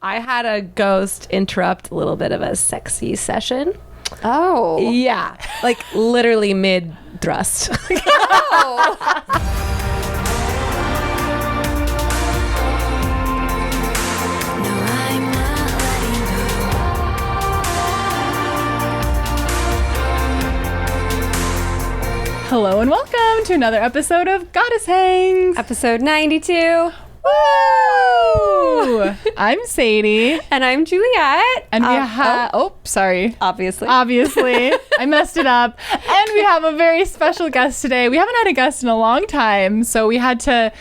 I had a ghost interrupt a little bit of a sexy session. Oh. Yeah. Like literally mid thrust. Oh. Hello and welcome to another episode of Goddess Hangs. Episode 92. Woo! I'm Sadie. And I'm Juliet. And we have... sorry. Obviously. I messed it up. And we have a very special guest today. We haven't had a guest in a long time, so we had to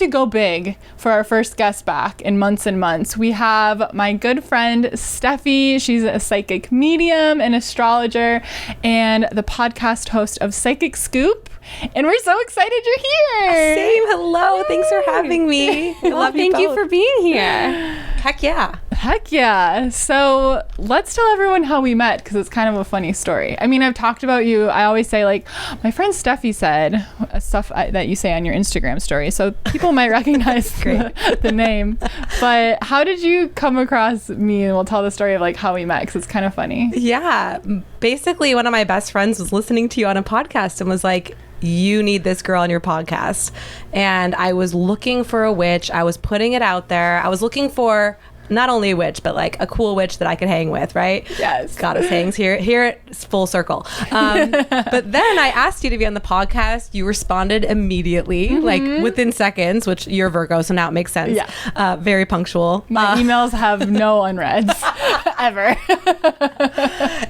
go big for our first guest back in months and months. We have my good friend Steffi. She's a psychic medium, an astrologer, and the podcast host of Psychic Scoop. And we're so excited you're here. Same. Hello. Thanks for having me. I love thank you for being here. Heck yeah. Heck yeah. So let's tell everyone how we met, because it's kind of a funny story. I mean, I've talked about you. I always say, like, my friend Steffi said stuff that you say on your Instagram story. So people might recognize the name. But how did you come across me? And we'll tell the story of like how we met, because it's kind of funny. Yeah. Basically, one of my best friends was listening to you on a podcast and was like, you need this girl on your podcast. And I was looking for a witch. I was putting it out there. I was looking for not only a witch, but like a cool witch that I could hang with, right? Yes. Goddess Hangs here. Here it's full circle. But then I asked you to be on the podcast. You responded immediately, like within seconds, which you're Virgo, so now it makes sense. Yeah. Very punctual. My emails have no unreads ever.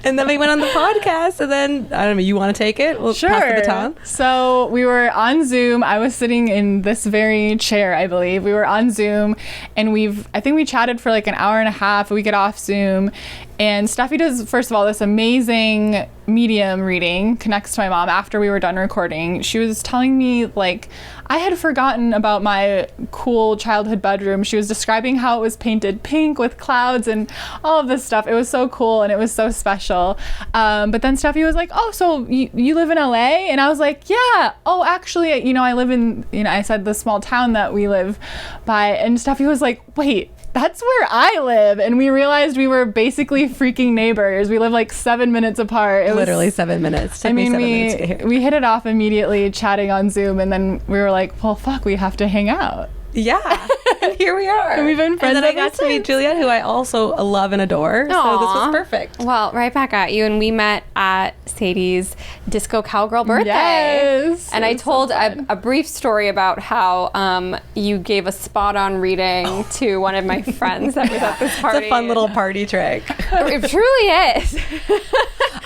And then we went on the podcast, and then, I don't know, you want to take it? We'll Sure. pass the baton. So we were on Zoom. I was sitting in this very chair, I believe. We were on Zoom, and I think we chatted for like an hour and a half. We get off Zoom, and Steffi does, first of all, this amazing medium reading, connects to my mom after we were done recording. She was telling me, like, I had forgotten about my cool childhood bedroom. She was describing how it was painted pink with clouds and all of this stuff. It was so cool and it was so special. But then Steffi was like, oh, so you live in LA? And I was like, yeah. Oh, actually, I live in, I said the small town that we live by. And Steffi was like, wait, that's where I live. And we realized we were basically freaking neighbors. We live like 7 minutes apart. It Literally 7 minutes. Took me 7 minutes to get here. We hit it off immediately chatting on Zoom, and then we were like, well, fuck, we have to hang out. Yeah. And here we are. And we've been friends And then I ever got to meet Juliet, who I also love and adore. So this was perfect. Well, right back at you. And we met at Sadie's disco cowgirl birthday. Yes. And I told a brief story about how you gave a spot-on reading to one of my friends that was at this party. It's a fun little party trick. It truly is.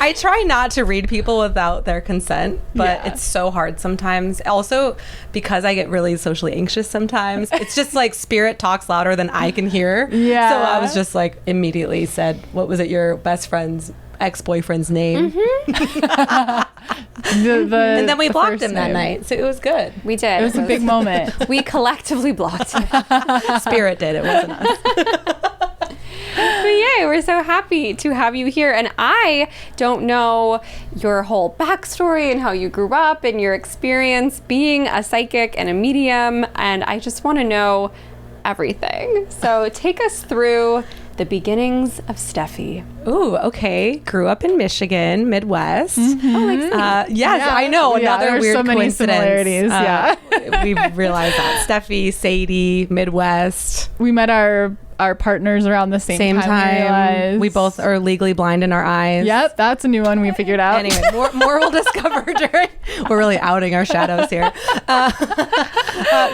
I try not to read people without their consent, but it's so hard sometimes. Also, because I get really socially anxious sometimes, it's just like spirit talks louder than I can hear. Yeah. So I was just like immediately said, what was it, your best friend's ex-boyfriend's name? And then we blocked him that night. So it was good. We did. It was a big moment. We collectively blocked him. Spirit did. It wasn't us. But yay, we're so happy to have you here. And I don't know your whole backstory and how you grew up and your experience being a psychic and a medium. And I just want to know everything. So take us through the beginnings of Steffi. Ooh, okay. Grew up in Michigan, Midwest. Oh, like yes, I know. Another there's weird so many coincidence. similarities. We've realized that. Steffi, Sadie, Midwest. We met our partners around the same time. We both are legally blind in our eyes. Yep, that's a new one we figured out. Anyway, more we'll discover during. We're really outing our shadows here.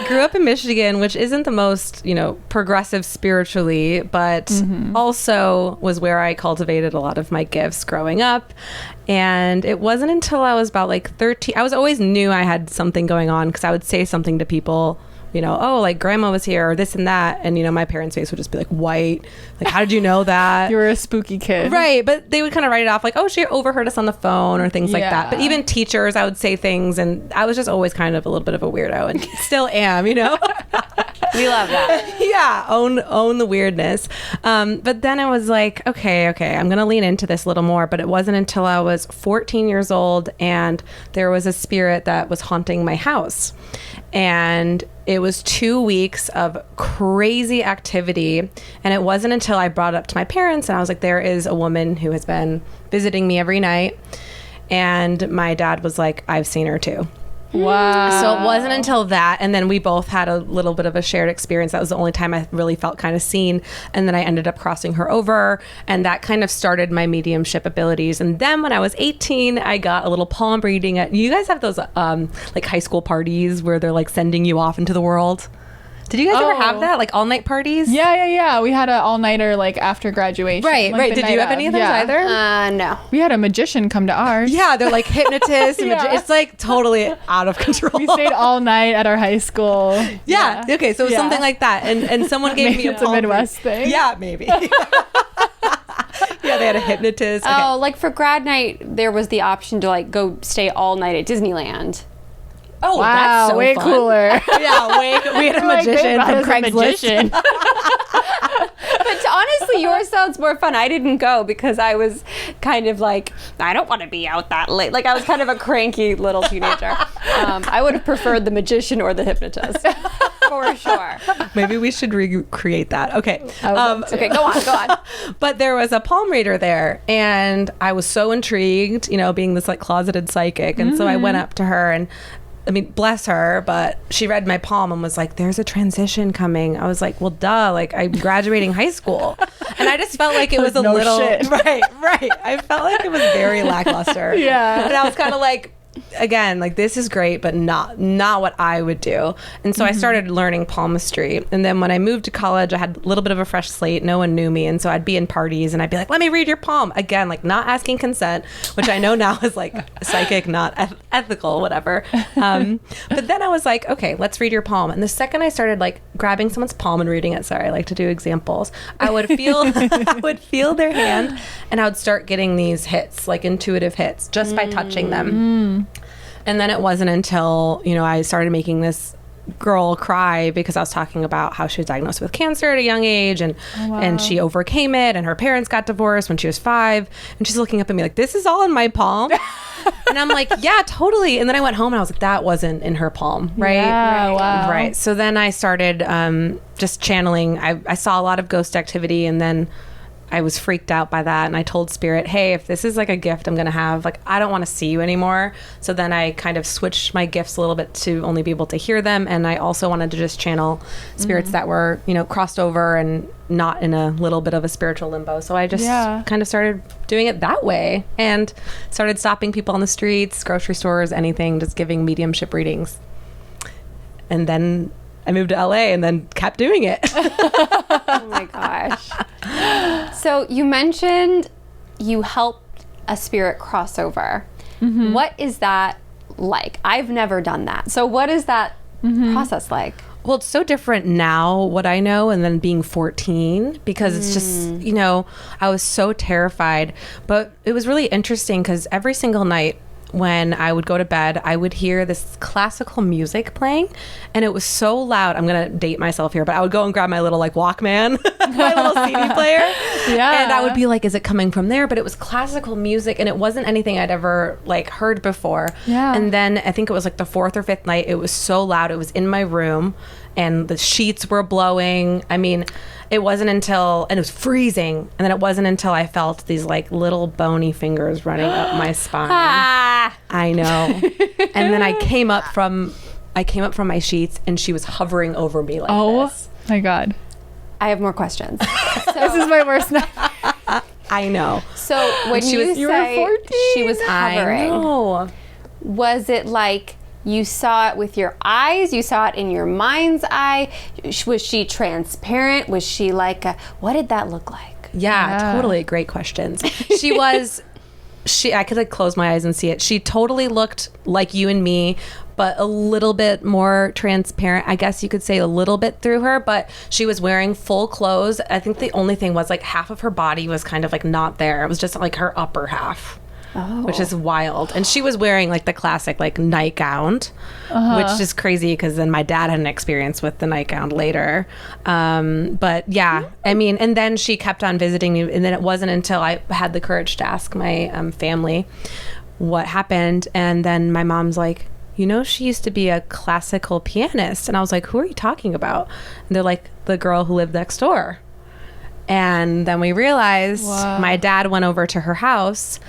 Grew up in Michigan, which isn't the most, progressive spiritually, but also was where I cultivated a lot of my gifts growing up. And it wasn't until I was about like 13. I was always knew I had something going on because I would say something to people. Oh, like grandma was here or this and that. And, my parents' face would just be like white. Like, how did you know that? You were a spooky kid. Right. But they would kind of write it off like, oh, she overheard us on the phone or things like that. But even teachers, I would say things. And I was just always kind of a little bit of a weirdo and still am, We love that. Yeah, own the weirdness. But then I was like, okay, I'm gonna lean into this a little more. But it wasn't until I was 14 years old and there was a spirit that was haunting my house. And it was 2 weeks of crazy activity. And it wasn't until I brought it up to my parents and I was like, there is a woman who has been visiting me every night. And my dad was like, I've seen her too. Wow. So it wasn't until that, and then we both had a little bit of a shared experience. That was the only time I really felt kind of seen. And then I ended up crossing her over, and that kind of started my mediumship abilities. And then when I was 18, I got a little palm reading. You guys have those like high school parties where they're like sending you off into the world? Did you guys ever have that, like all-night parties? Yeah. We had an all-nighter like after graduation. Right. Did you have any of those either? No. We had a magician come to ours. Yeah, they're like hypnotists. Yeah. It's like totally out of control. We stayed all night at our high school. Yeah. Okay. So it was something like that, and someone gave me It's a Midwest thing. Yeah, maybe. Yeah, they had a hypnotist. Okay. Oh, like for grad night, there was the option to like go stay all night at Disneyland. Oh, Wow, that's so way fun. cooler. Yeah, we had a magician from Craigslist. But honestly, yours sounds more fun. I didn't go because I was kind of like, I don't want to be out that late. Like I was kind of a cranky little teenager. I would have preferred the magician or the hypnotist. For sure. Maybe we should recreate that. Okay. Okay, go on. But there was a palm reader there, and I was so intrigued, being this like closeted psychic. And so I went up to her and, I mean, bless her, but she read my palm and was like, there's a transition coming. I was like, well, duh, like I'm graduating high school. And I just felt like it was a No little, shit. right. I felt like it was very lackluster. Yeah. And I was kind of like, again, like this is great, but not what I would do. And so I started learning palmistry. And then when I moved to college, I had a little bit of a fresh slate. No one knew me. And so I'd be in parties and I'd be like, let me read your palm. Again, like not asking consent, which I know now is like psychic, not ethical, whatever. But then I was like, okay, let's read your palm. And the second I started like grabbing someone's palm and reading it, sorry, I like to do examples, I would feel their hand and I would start getting these hits, like intuitive hits, just by touching them. And then it wasn't until, I started making this girl cry because I was talking about how she was diagnosed with cancer at a young age and she overcame it, and her parents got divorced when she was 5, and she's looking up at me like, this is all in my palm. And I'm like, yeah, totally. And then I went home and I was like, that wasn't in her palm, right? Yeah, wow. Right. So then I started just channeling. I saw a lot of ghost activity, and then I was freaked out by that, and I told Spirit, hey, if this is like a gift I'm gonna have, like I don't want to see you anymore. So then I kind of switched my gifts a little bit to only be able to hear them, and I also wanted to just channel spirits that were crossed over and not in a little bit of a spiritual limbo. So I just kind of started doing it that way, and started stopping people on the streets, grocery stores, anything, just giving mediumship readings. And then I moved to LA and then kept doing it. Oh my gosh. So you mentioned you helped a spirit cross over. What is that like? I've never done that. So what is that process like? Well, it's so different now, what I know, and then being 14, because it's just, I was so terrified. But it was really interesting because every single night when I would go to bed, I would hear this classical music playing, and it was so loud. I'm going to date myself here, but I would go and grab my little like Walkman, my little CD player. Yeah. And I would be like, is it coming from there? But it was classical music, and it wasn't anything I'd ever like heard before. Yeah. And then I think it was like the 4th or 5th night, it was so loud. It was in my room, and the sheets were blowing. I mean, it wasn't until, and it was freezing, and then it wasn't until I felt these like little bony fingers running up my spine. I know. And then I came up from my sheets, and she was hovering over me like this. Oh my God. I have more questions. This is my worst nightmare. I know. So when you were 14? she was hovering, I know. was it like you saw it with your eyes? You saw it in your mind's eye? Was she transparent? Was she like what did that look like? Yeah, totally. Great questions. I could like close my eyes and see it. She totally looked like you and me, but a little bit more transparent. I guess you could say a little bit through her, but she was wearing full clothes. I think the only thing was like half of her body was kind of like not there. It was just like her upper half. which is wild. And she was wearing like the classic like nightgown, which is crazy because then my dad had an experience with the nightgown later. But yeah, I mean, and then she kept on visiting me, and then it wasn't until I had the courage to ask my family what happened, and then my mom's like, you know, she used to be a classical pianist. And I was like, who are you talking about? And they're like, the girl who lived next door. And then we realized my dad went over to her house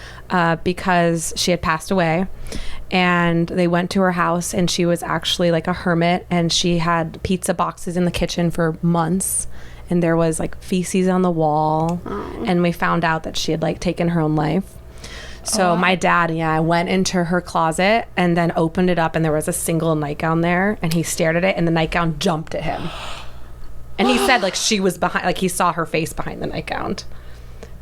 because she had passed away, and they went to her house, and she was actually like a hermit, and she had pizza boxes in the kitchen for months, and there was like feces on the wall. And we found out that she had like taken her own life. So my dad, I went into her closet and then opened it up, and there was a single nightgown there, and he stared at it, and the nightgown jumped at him. And he said like she was behind, like he saw her face behind the nightgown.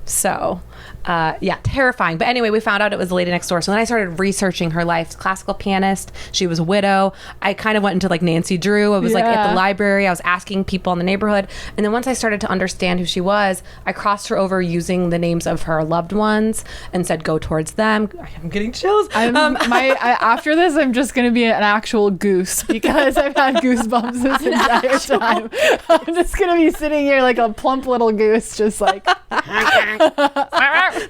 So, terrifying. But anyway, we found out it was the lady next door. So then I started researching her life. Classical pianist. She was a widow. I kind of went into like Nancy Drew. I was like at the library. I was asking people in the neighborhood. And then once I started to understand who she was, I crossed her over using the names of her loved ones and said, go towards them. I'm getting chills. After this, I'm just going to be an actual goose because I've had goosebumps this entire time. I'm just going to be sitting here like a plump little goose, just like...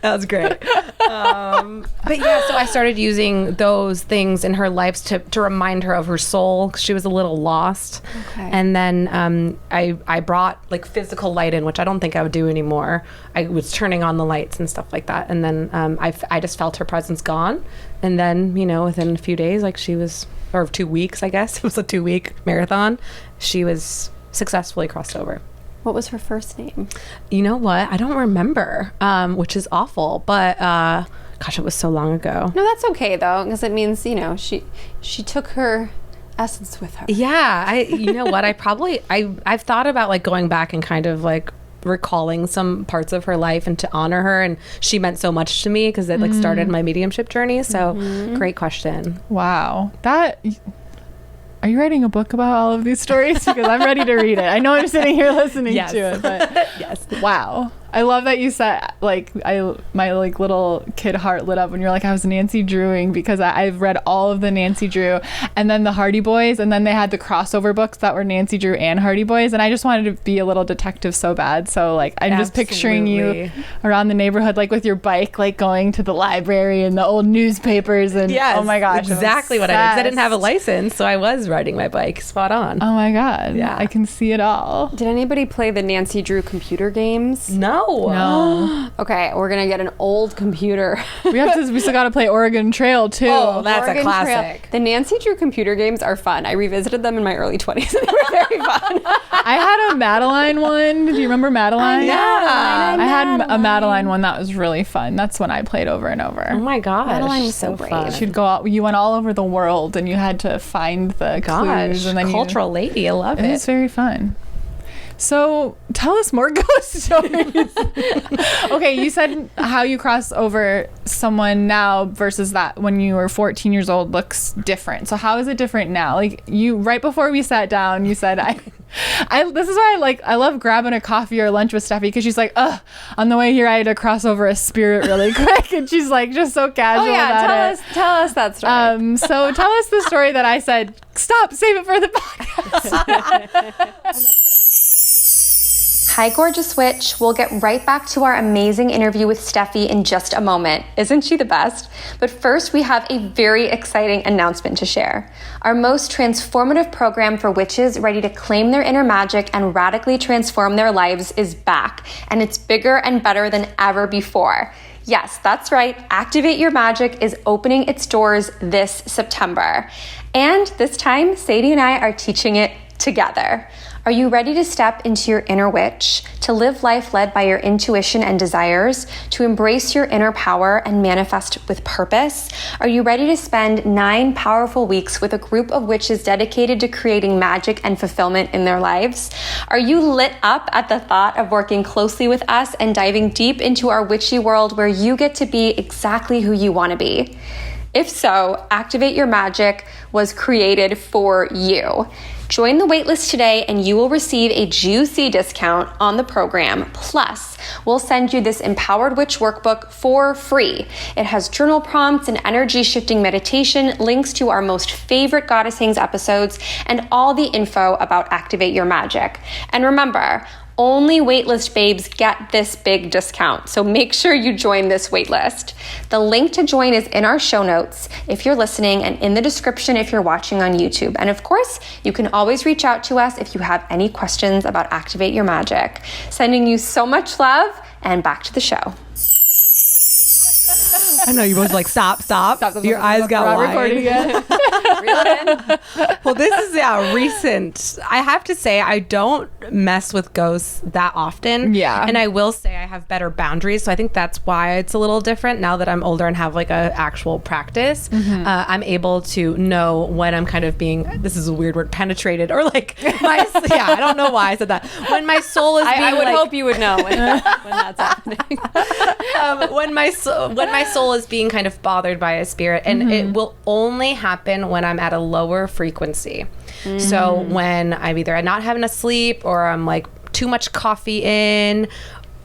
That was great. But yeah, so I started using those things in her life to remind her of her soul. She was a little lost. Okay. And then I brought like physical light in, which I don't think I would do anymore. I was turning on the lights and stuff like that. And then I just felt her presence gone. And then, you know, within a few days, like she was, or 2 weeks, I guess, it was a 2-week marathon, she was successfully crossed over. What was her first name? You know what? I don't remember, which is awful. But gosh, it was so long ago. No, that's okay though, because it means, you know, she took her essence with her. Yeah, you know what? I've thought about like going back and kind of like recalling some parts of her life and to honor her, and she meant so much to me because it like started my mediumship journey. So great question. Wow, are you writing a book about all of these stories? Because I'm ready to read it. I know I'm sitting here listening to it, but yes. Wow. I love that you said, like, my like little kid heart lit up when you're like, I was Nancy Drewing, because I've read all of the Nancy Drew, and then the Hardy Boys, and then they had the crossover books that were Nancy Drew and Hardy Boys, and I just wanted to be a little detective so bad. So like, I'm just picturing you around the neighborhood, like with your bike, like going to the library and the old newspapers, and oh my gosh, exactly what I did. 'Cause I didn't have a license, so I was riding my bike. Spot on. Oh my god, yeah, I can see it all. Did anybody play the Nancy Drew computer games? No. Okay, we're gonna get an old computer. We still gotta play Oregon Trail too. Oh, that's Oregon a classic. Trail. The Nancy Drew computer games are fun. I revisited them in my early 20s and they were very fun. I had a Madeline one. Do you remember Madeline? Yeah. I had a Madeline one that was really fun. That's when I played over and over. Oh my gosh. Madeline was so brave. fun. She'd go out. You went all over the world and you had to find the clues. And then cultural lady. I love it. It was very fun. So tell us more ghost stories. Okay, you said how you cross over someone now versus that when you were 14 years old looks different. So how is it different now? Like you, right before we sat down, you said, this is why I love grabbing a coffee or lunch with Steffi, because she's like, on the way here I had to cross over a spirit really quick, and she's like just so casual about it. Tell us that story. So tell us the story that I said, stop, save it for the podcast. Hi, Gorgeous Witch. We'll get right back to our amazing interview with Steffi in just a moment. Isn't she the best? But first, we have a very exciting announcement to share. Our most transformative program for witches ready to claim their inner magic and radically transform their lives is back, and it's bigger and better than ever before. Yes, that's right. Activate Your Magic is opening its doors this September. And this time, Sadie and I are teaching it together. Are you ready to step into your inner witch, to live life led by your intuition and desires, to embrace your inner power and manifest with purpose? Are you ready to spend 9 powerful weeks with a group of witches dedicated to creating magic and fulfillment in their lives? Are you lit up at the thought of working closely with us and diving deep into our witchy world where you get to be exactly who you want to be? If so, Activate Your Magic was created for you. Join the waitlist today and you will receive a juicy discount on the program. Plus, we'll send you this Empowered Witch workbook for free. It has journal prompts and energy shifting meditation, links to our most favorite Goddess Hangs episodes, and all the info about Activate Your Magic. And remember, only waitlist babes get this big discount, so make sure you join this waitlist. The link to join is in our show notes if you're listening and in the description if you're watching on YouTube. And of course, you can always reach out to us if you have any questions about Activate Your Magic. Sending you so much love, and back to the show. I know you both like stop. Your eyes got wide. Recording again. Well, this is recent. I have to say I don't mess with ghosts that often. Yeah. And I will say I have better boundaries, so I think that's why it's a little different now that I'm older and have like a actual practice. I'm able to know when I'm kind of being, this is a weird word, penetrated, or like my I don't know why I said that. When my soul is being I would hope you would know when that's happening. when my soul is being kind of bothered by a spirit, and it will only happen when I'm at a lower frequency. So when I'm either not having a sleep, or I'm like too much coffee in,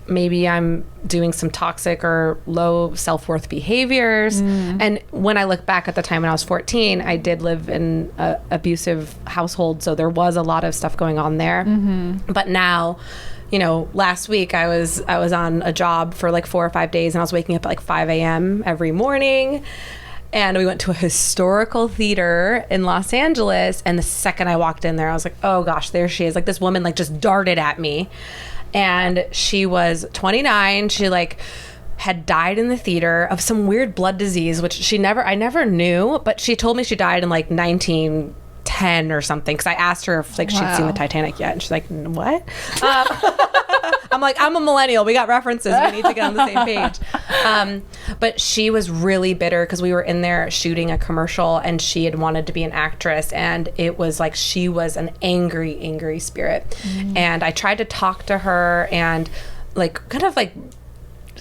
maybe I'm doing some toxic or low self-worth behaviors. And when I look back at the time when I was 14, I did live in an abusive household, so there was a lot of stuff going on there. But now, you know, last week I was on a job for like 4 or 5 days, and I was waking up at like 5 a.m. every morning. And we went to a historical theater in Los Angeles. And the second I walked in there, I was like, oh gosh, there she is. Like this woman like just darted at me. And she was 29. She like had died in the theater of some weird blood disease, which I never knew, but she told me she died in like 1910 or something. Cause I asked her if like she'd seen the Titanic yet. And she's like, what? I'm like, I'm a millennial. We got references. We need to get on the same page. But she was really bitter because we were in there shooting a commercial, and she had wanted to be an actress. And it was like she was an angry spirit. And I tried to talk to her and like kind of like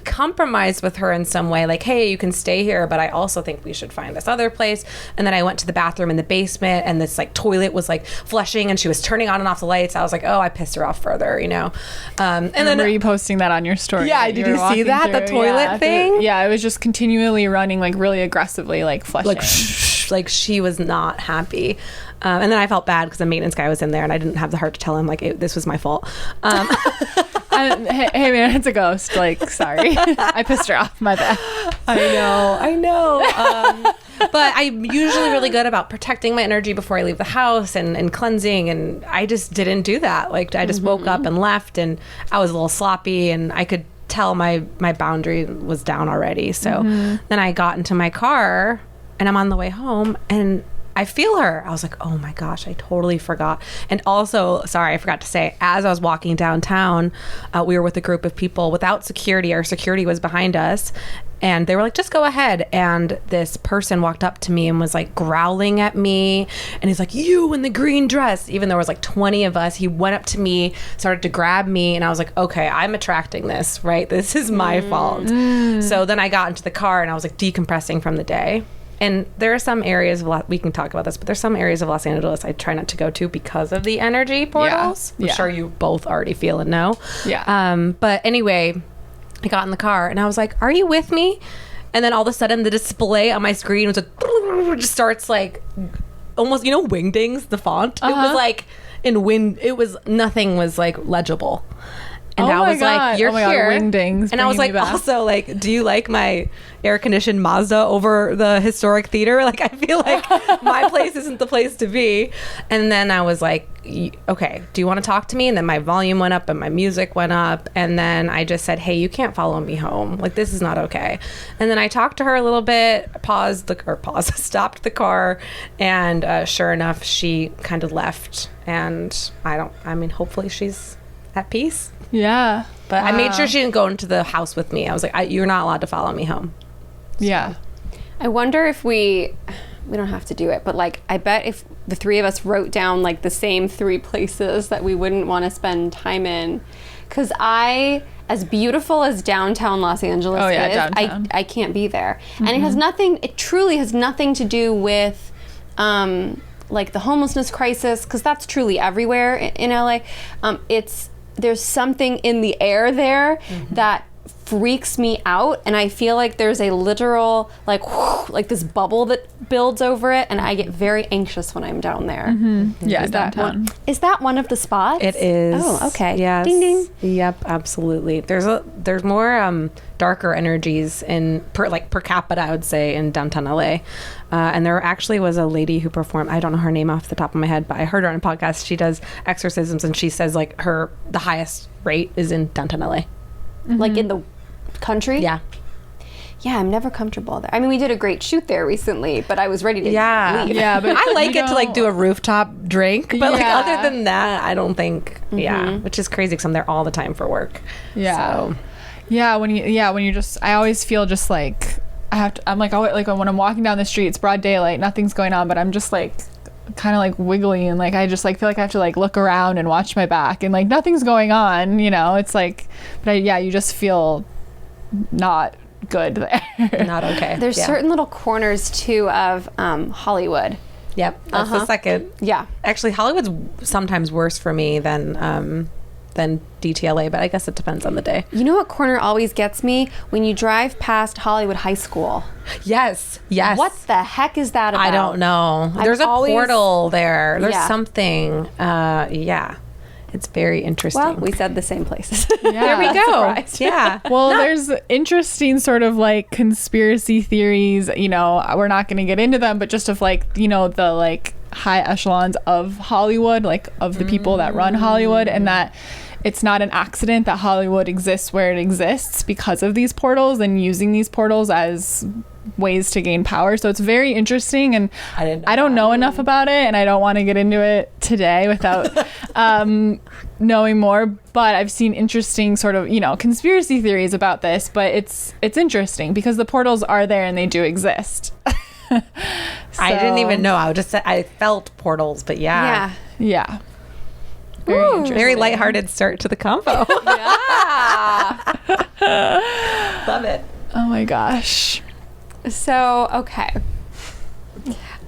compromise with her in some way, like, hey, you can stay here, but I also think we should find this other place. And then I went to the bathroom in the basement, and this like toilet was like flushing, and she was turning on and off the lights. I was like, oh, I pissed her off further, you know. And then were you posting that on your story? Yeah, did you see that? The toilet thing? Yeah, it was just continually running like really aggressively, like flushing. Like she was not happy. And then I felt bad because the maintenance guy was in there, and I didn't have the heart to tell him like this was my fault. Hey man, it's a ghost. Like, sorry, I pissed her off. My bad. I know. But I'm usually really good about protecting my energy before I leave the house and cleansing, and I just didn't do that. Like I just woke up and left, and I was a little sloppy, and I could tell my boundary was down already. So then I got into my car, and I'm on the way home, and I feel her. I was like, oh my gosh, I totally forgot. And also, sorry, I forgot to say, as I was walking downtown, we were with a group of people without security. Our security was behind us. And they were like, just go ahead. And this person walked up to me and was like growling at me. And he's like, you in the green dress. Even though there was like 20 of us, he went up to me, started to grab me. And I was like, okay, I'm attracting this, right? This is my fault. So then I got into the car and I was like decompressing from the day. And there are some areas of we can talk about this, but there's some areas of Los Angeles I try not to go to because of the energy portals. I'm sure you both already feel and know. But anyway, I got in the car and I was like, are you with me? And then all of a sudden the display on my screen was like, just starts like almost, you know, Wingdings, the font. It was like nothing was like legible. And I was like, you're here. Wingdings, and I was like, also, like, do you like my air-conditioned Mazda over the historic theater? Like, I feel like my place isn't the place to be. And then I was like, okay, do you want to talk to me? And then my volume went up and my music went up. And then I just said, hey, you can't follow me home. Like, this is not okay. And then I talked to her a little bit, stopped the car. And sure enough, she kind of left. And hopefully she's at peace. Yeah. But I made sure she didn't go into the house with me. I was like, you're not allowed to follow me home. So. Yeah. I wonder if we don't have to do it, but like, I bet if the three of us wrote down like the same 3 places that we wouldn't want to spend time in, because as beautiful as downtown Los Angeles is, downtown. I can't be there. And it truly has nothing to do with like the homelessness crisis, because that's truly everywhere in LA. There's something in the air there that freaks me out, and I feel like there's a literal like this bubble that builds over it, and I get very anxious when I'm down there. Yeah, Is downtown. Is that one of the spots? It is. Oh, okay. Yes. Ding ding. Yep, absolutely. There's more darker energies per capita, I would say, in downtown LA. And there actually was a lady who performed, I don't know her name off the top of my head, but I heard her on a podcast. She does exorcisms, and she says like the highest rate is in downtown LA. Like in the country? Yeah. Yeah, I'm never comfortable there. I mean, we did a great shoot there recently, but I was ready to leave. Yeah, but I like it to like do a rooftop drink, but like Yeah. other than that, I don't think. Yeah, which is crazy because I'm there all the time for work. Yeah. So. Yeah, when you just, I always feel just like I'm like when I'm walking down the street, it's broad daylight, nothing's going on, but I'm just like kind of like wiggly, and like I just like feel like I have to like look around and watch my back, and like nothing's going on, you know. It's like, but you just feel not good there. Not okay. There's certain little corners too of Hollywood. Yep, that's the second. Yeah. Actually, Hollywood's sometimes worse for me than DTLA, but I guess it depends on the day. You know what corner always gets me? When you drive past Hollywood High School. Yes. What the heck is that about? I don't know. There's a portal there. There's something. Yeah. It's very interesting. Well, we said the same places. Yeah. There we go. Surprised. Yeah. Well, there's interesting sort of like conspiracy theories, you know, we're not going to get into them, but just of like, you know, the like high echelons of Hollywood, like of the people that run Hollywood, and that it's not an accident that Hollywood exists where it exists because of these portals and using these portals as ways to gain power. So it's very interesting, and I don't know enough about it, and I don't want to get into it today without knowing more, but I've seen interesting sort of, you know, conspiracy theories about this, but it's interesting because the portals are there and they do exist. I didn't even know. I felt portals, but yeah. Yeah. Very interesting. Very lighthearted start to the combo. Yeah. Love it. Oh my gosh. So, okay.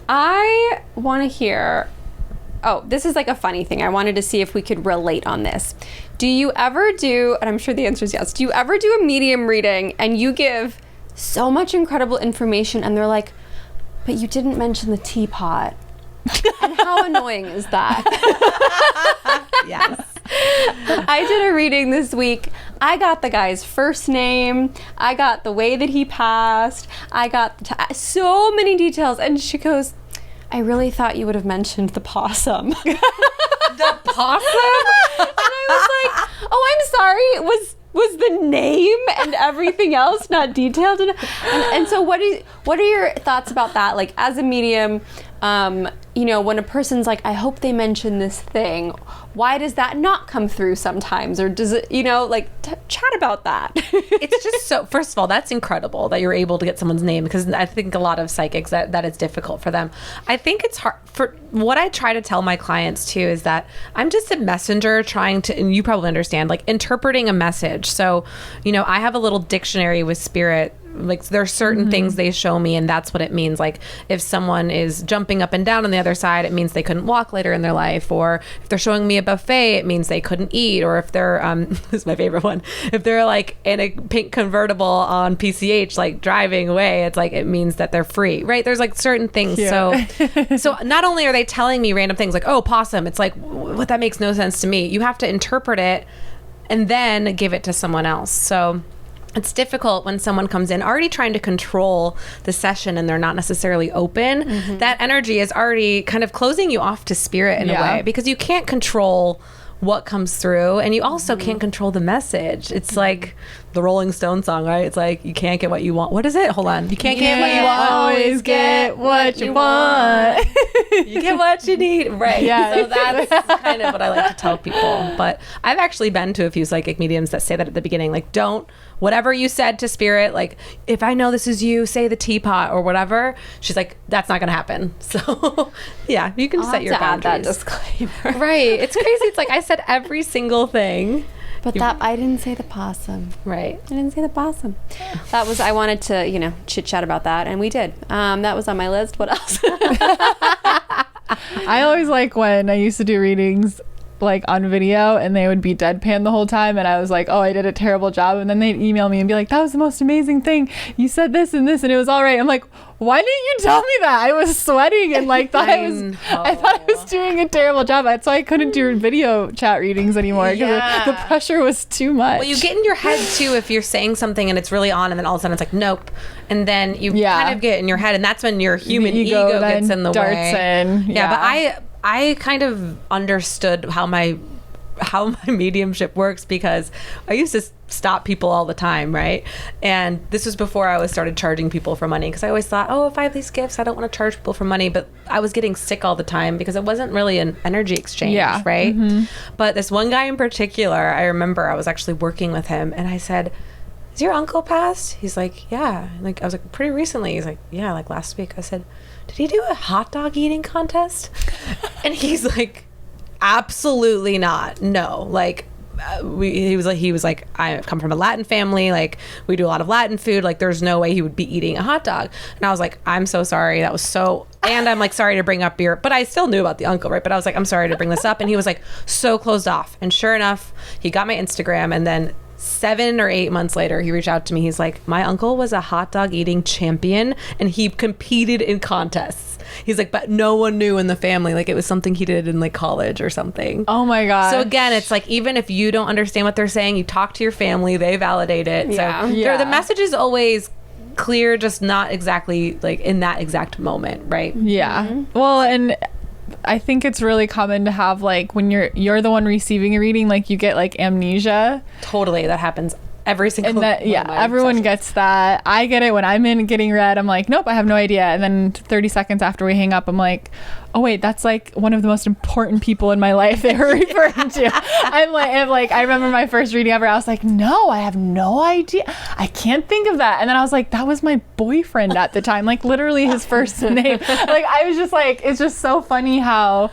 I want to hear... Oh, this is like a funny thing. I wanted to see if we could relate on this. Do you ever do, and I'm sure the answer is yes, do you ever do a medium reading and you give so much incredible information and they're like, but you didn't mention the teapot? And how annoying is that? Yes. I did a reading this week. I got the guy's first name. I got the way that he passed. I got so many details. And she goes, I really thought you would have mentioned the possum. The possum? And I was like, oh, I'm sorry. Was the name and everything else not detailed enough? And so what are your thoughts about that? Like, as a medium, you know, when a person's like, I hope they mention this thing, why does that not come through sometimes? Or does it, you know, like, chat about that. It's just so, first of all, that's incredible that you're able to get someone's name, because I think a lot of psychics that it's difficult for them. I think it's hard for what I try to tell my clients too, is that I'm just a messenger trying to, and you probably understand, like interpreting a message. So, you know, I have a little dictionary with spirit. Like, there are certain things they show me, and that's what it means. Like, if someone is jumping up and down on the other side, it means they couldn't walk later in their life. Or if they're showing me a buffet, it means they couldn't eat. Or if they're this is my favorite one, if they're like in a pink convertible on PCH, like driving away, it's like, it means that they're free, right? There's like certain things. Yeah. So not only are they telling me random things like, oh, possum, it's like, what, that makes no sense to me. You have to interpret it and then give it to someone else. So it's difficult when someone comes in already trying to control the session and they're not necessarily open. That energy is already kind of closing you off to spirit in a way, because you can't control what comes through, and you also can't control the message. It's like the Rolling Stone song, right? It's like, you can't get what you want. What is it? Hold on. You can't get what you want. Always get what you want. You get what you need. Right. Yeah. So that's kind of what I like to tell people. But I've actually been to a few psychic mediums that say that at the beginning, like, don't, whatever you said to spirit, like, if I know this is you, say the teapot or whatever. She's like, that's not going to happen. So yeah, you can set your boundaries. Add that disclaimer. Right. It's crazy. It's like, I said every single thing. But I didn't say the possum. Right. I didn't say the possum. That was, I wanted to, you know, chit chat about that, and we did. That was on my list. What else? I always like when I used to do readings like on video and they would be deadpan the whole time and I was like, oh, I did a terrible job, and then they'd email me and be like, that was the most amazing thing, you said this and this and it was all right. I'm like, why didn't you tell me that? I was sweating and like I thought I was doing a terrible job. That's why I couldn't do video chat readings anymore, because the pressure was too much. Well, you get in your head too if you're saying something and it's really on, and then all of a sudden it's like, nope, and then you kind of get in your head, and that's when your human ego gets in the way. But I kind of understood how my mediumship works, because I used to stop people all the time, right? And this was before I started charging people for money, because I always thought, oh, if I have these gifts, I don't want to charge people for money. But I was getting sick all the time because it wasn't really an energy exchange, right? But this one guy in particular, I remember I was actually working with him, and I said, "Is your uncle passed?" He's like, "Yeah." Like, I was like, "Pretty recently?" He's like, "Yeah, like last week." I said, "Did he do a hot dog eating contest?" And he's like, "Absolutely not. No." Like, he was like, "I come from a Latin family. Like, we do a lot of Latin food. Like, there's no way he would be eating a hot dog." And I was like, "I'm so sorry. That was so," and I'm like, "Sorry to bring up but I still knew about the uncle, right? But I was like, "I'm sorry to bring this up." And he was like, so closed off. And sure enough, he got my Instagram, and then 7 or 8 months later, he reached out to me. He's like, "My uncle was a hot dog eating champion, and he competed in contests." He's like, "But no one knew in the family. Like, it was something he did in like college or something." Oh my god! So again, it's like, even if you don't understand what they're saying, you talk to your family, they validate it. So the message is always clear, just not exactly like in that exact moment, right? Yeah. Well, and I think it's really common to have, like, when you're the one receiving a reading, like, you get like amnesia. Totally, that happens every single and that, everyone sessions. Gets that. I get it when I'm in getting read. I'm like, nope, I have no idea. And then 30 seconds after we hang up, I'm like, oh wait, that's like one of the most important people in my life they were referring to. I'm like, I remember my first reading ever. I was like, no, I have no idea. I can't think of that. And then I was like, that was my boyfriend at the time, like literally his first name. Like, I was just like, it's just so funny how,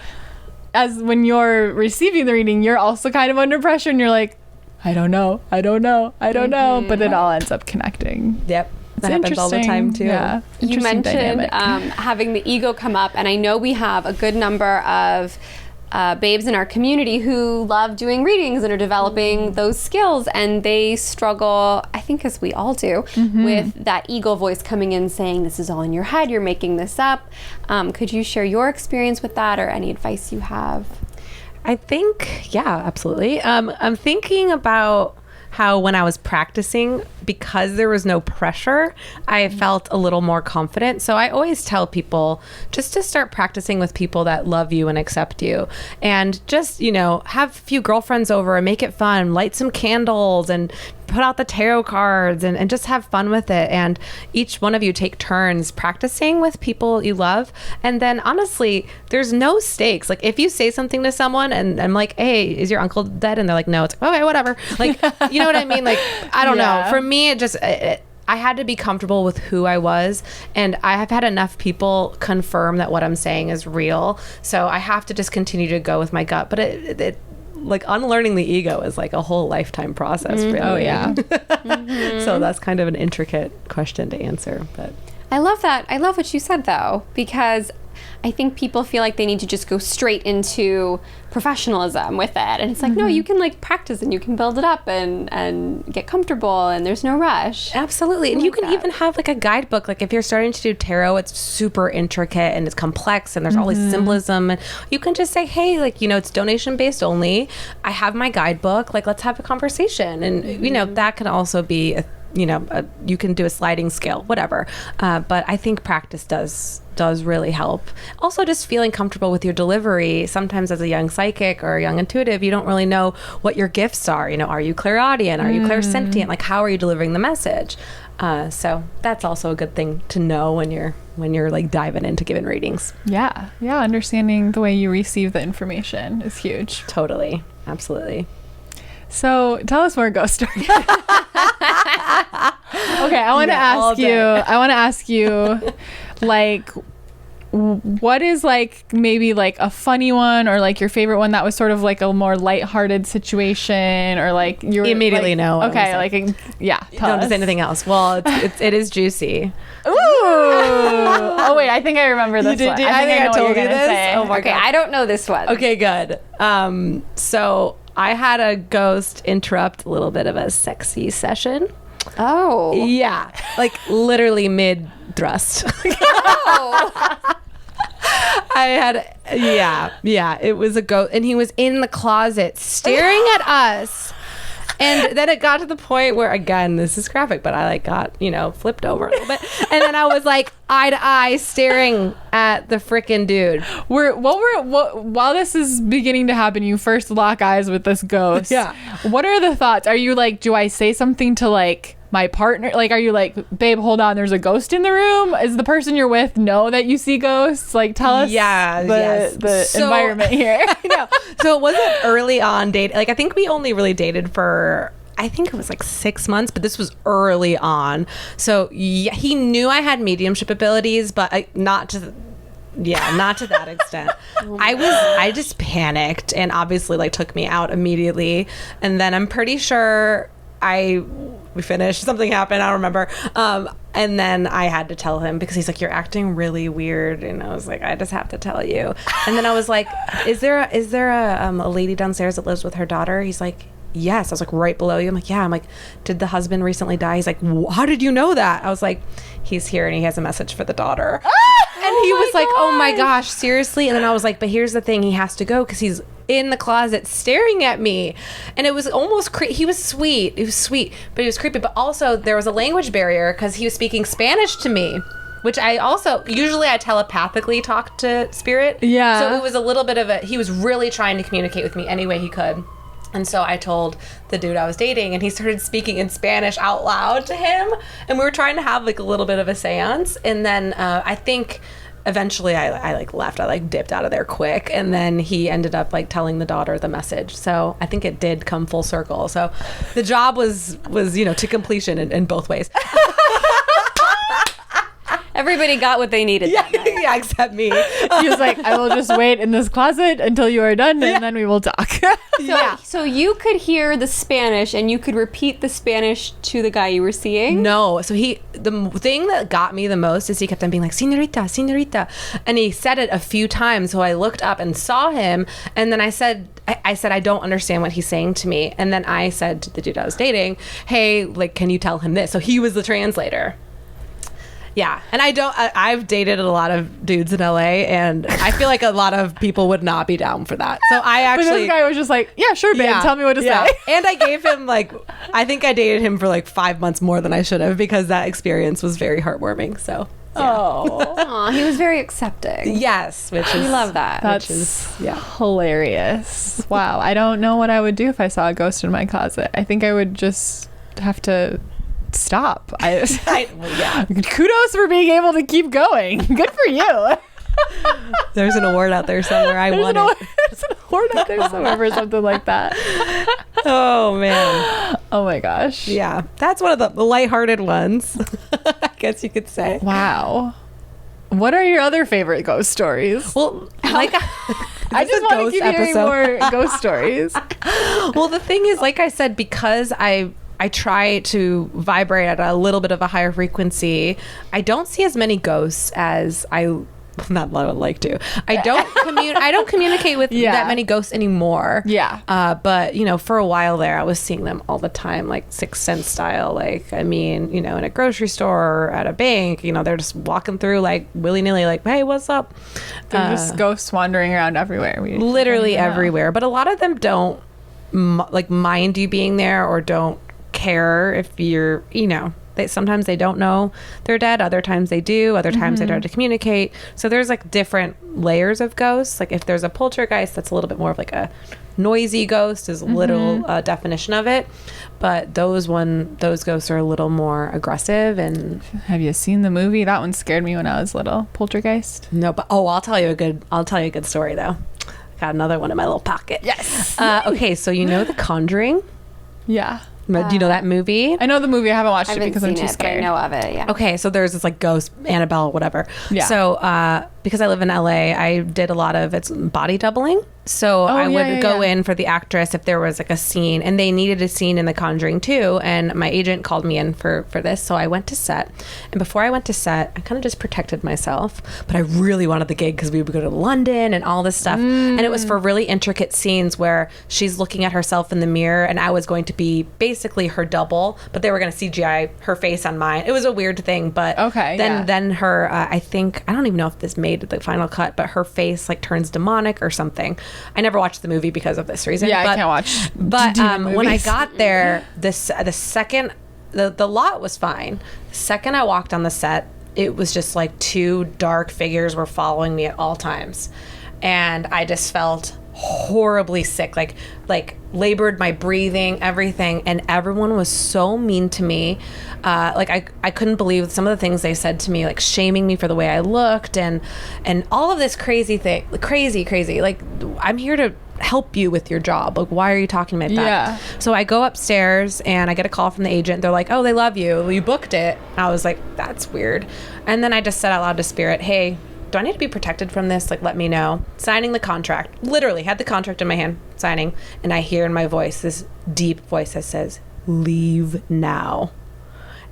as when you're receiving the reading, you're also kind of under pressure, and you're like, I don't know, but it all ends up connecting. Yep. That happens all the time too. Yeah. You mentioned having the ego come up, and I know we have a good number of babes in our community who love doing readings and are developing those skills, and they struggle, I think as we all do, with that ego voice coming in saying, this is all in your head, you're making this up. Could you share your experience with that, or any advice you have? I think, yeah, absolutely. I'm thinking about how when I was practicing, because there was no pressure, I felt a little more confident. So I always tell people just to start practicing with people that love you and accept you, and just, have a few girlfriends over and make it fun, light some candles and put out the tarot cards and just have fun with it. And each one of you take turns practicing with people you love. And then honestly, there's no stakes. Like, if you say something to someone and I'm like, hey, is your uncle dead? And they're like, no. It's like, okay, whatever. Like, you know what I mean? Like, I don't know. For me, it just, I had to be comfortable with who I was, and I have had enough people confirm that what I'm saying is real. So I have to just continue to go with my gut. But it like, unlearning the ego is like a whole lifetime process, really. Oh yeah. So that's kind of an intricate question to answer, but I love that. I love what you said, though, because I think people feel like they need to just go straight into professionalism with it. And it's like, no, you can like practice and you can build it up and get comfortable, and there's no rush. Absolutely. And you can even have like a guidebook. Like, if you're starting to do tarot, it's super intricate and it's complex and there's all this symbolism. And you can just say, hey, like, it's donation based only. I have my guidebook. Like, let's have a conversation. And, that can also be, you can do a sliding scale, whatever. But I think practice does really help. Also, just feeling comfortable with your delivery. Sometimes as a young psychic or a young intuitive, you don't really know what your gifts are. Are you clairaudient? Are you clairsentient? Like, how are you delivering the message? So that's also a good thing to know when you're like diving into giving readings. Yeah. Understanding the way you receive the information is huge. Totally. Absolutely. So tell us more ghost stories. Okay, I want to ask you, like, what is like maybe like a funny one or like your favorite one that was sort of like a more lighthearted situation, or like you Immediately like, know what okay, I'm like yeah, don't say anything else. Well, it is juicy. Ooh. Oh wait, I think I remember this one. I think I know what told you're you gonna this. say. Oh my Okay, God. I don't know this one. Okay, good. So I had a ghost interrupt a little bit of a sexy session. Oh. Yeah, like literally mid thrust. Oh. I had, yeah, it was a ghost, and he was in the closet staring at us. And then it got to the point where, again, this is graphic, but I like got, flipped over a little bit. And then I was like eye to eye staring at the frickin' dude. While this is beginning to happen, you first lock eyes with this ghost. Yeah. What are the thoughts? Are you like, do I say something to like my partner? Like, are you like, babe, hold on, there's a ghost in the room? Is the person you're with know that you see ghosts? Like, tell us the environment here. I know. So it wasn't early on date. Like, I think we only really dated for, I think it was like 6 months, but this was early on. So yeah, he knew I had mediumship abilities, but not to that extent. I just panicked and obviously like took me out immediately. And then I'm pretty sure we finished, something happened, I don't remember, and then I had to tell him because he's like, you're acting really weird, and I was like, I just have to tell you. And then I was like, is there a lady downstairs that lives with her daughter? He's like, yes. I was like, right below you? I'm like, yeah. I'm like, did the husband recently die? He's like, how did you know that? I was like, he's here and he has a message for the daughter. And he was like, oh my gosh, seriously? And then I was like, but here's the thing, he has to go because he's in the closet staring at me. And it was almost he was sweet, but he was creepy. But also there was a language barrier because he was speaking Spanish to me, which I also usually I telepathically talk to spirit. Yeah. So it was a little bit of he was really trying to communicate with me any way he could. And so I told the dude I was dating, and he started speaking in Spanish out loud to him, and we were trying to have like a little bit of a seance. And then I think eventually I like left. I like dipped out of there quick, and then he ended up like telling the daughter the message. So I think it did come full circle. So the job was to completion in both ways. Everybody got what they needed. Yeah, except me. He was like, I will just wait in this closet until you are done, and then we will talk. So you could hear the Spanish and you could repeat the Spanish to the guy you were seeing? No. So the thing that got me the most is he kept on being like, señorita, señorita. And he said it a few times. So I looked up and saw him. And then I said, I don't understand what he's saying to me. And then I said to the dude I was dating, hey, like, can you tell him this? So he was the translator. Yeah, and I've dated a lot of dudes in LA, and I feel like a lot of people would not be down for that. So I actually... But this guy was just like, yeah, sure, babe, tell me what to say. And I gave him I think I dated him for 5 months more than I should have, because that experience was very heartwarming, so... Yeah. Oh, he was very accepting. Yes, which is... We love that. That's hilarious. Wow, I don't know what I would do if I saw a ghost in my closet. I think I would just have to... stop. Kudos for being able to keep going. Good for you. There's an award out there somewhere. There's an award out there somewhere for something like that. Oh man. Oh my gosh. Yeah, that's one of the lighthearted ones. I guess you could say. Wow. What are your other favorite ghost stories? Well, I just want to keep hearing more ghost stories. Well, the thing is, like I said, because I try to vibrate at a little bit of a higher frequency, I don't see as many ghosts as I would like to. I don't communicate with that many ghosts anymore. Yeah. But for a while there, I was seeing them all the time, like Sixth Sense style. In a grocery store or at a bank, they're just walking through like willy nilly, like, hey, what's up? They're just ghosts wandering around everywhere. Literally everywhere. But a lot of them don't mind you being there, or don't care if you're, sometimes they don't know they're dead, other times they do, other times they try to communicate. So there's different layers of ghosts. Like if there's a poltergeist, that's a little bit more of a noisy ghost, is a little definition of it. But those ghosts are a little more aggressive. And have you seen the movie? That one scared me when I was little. Poltergeist. No, but I'll tell you a good story though. Got another one in my little pocket. Yes. Okay, so The Conjuring? Yeah. Do you know that movie? I know the movie. I haven't watched I it haven't because I'm seen too it, but I scared. know of it. Yeah. Okay, so there's this like ghost, Annabelle, whatever. Yeah. So because I live in LA, I did a lot of it's body doubling. So I would go in for the actress if there was like a scene, and they needed a scene in The Conjuring too. And my agent called me in for this, so I went to set. And before I went to set, I kind of just protected myself, but I really wanted the gig because we would go to London and all this stuff. And it was for really intricate scenes where she's looking at herself in the mirror, and I was going to be basically her double, but they were going to CGI her face on mine. It was a weird thing, but then her, I think, I don't even know if this made the final cut, but her face like turns demonic or something. I never watched the movie because of this reason. Yeah, I can't watch. But when I got there, the second the lot was fine. The second I walked on the set, it was just like two dark figures were following me at all times, and I just felt horribly sick, like labored my breathing, everything, and everyone was so mean to me. Like I couldn't believe some of the things they said to me, like shaming me for the way I looked, and all of this crazy. Like, I'm here to help you with your job. Like, why are you talking like that? Yeah. So I go upstairs and I get a call from the agent. They're like, oh, they love you. Well, you booked it. And I was like, that's weird. And then I just said out loud to Spirit, hey, do I need to be protected from this? Like, let me know. Signing the contract. Literally had the contract in my hand, signing. And I hear in my voice, this deep voice that says, leave now.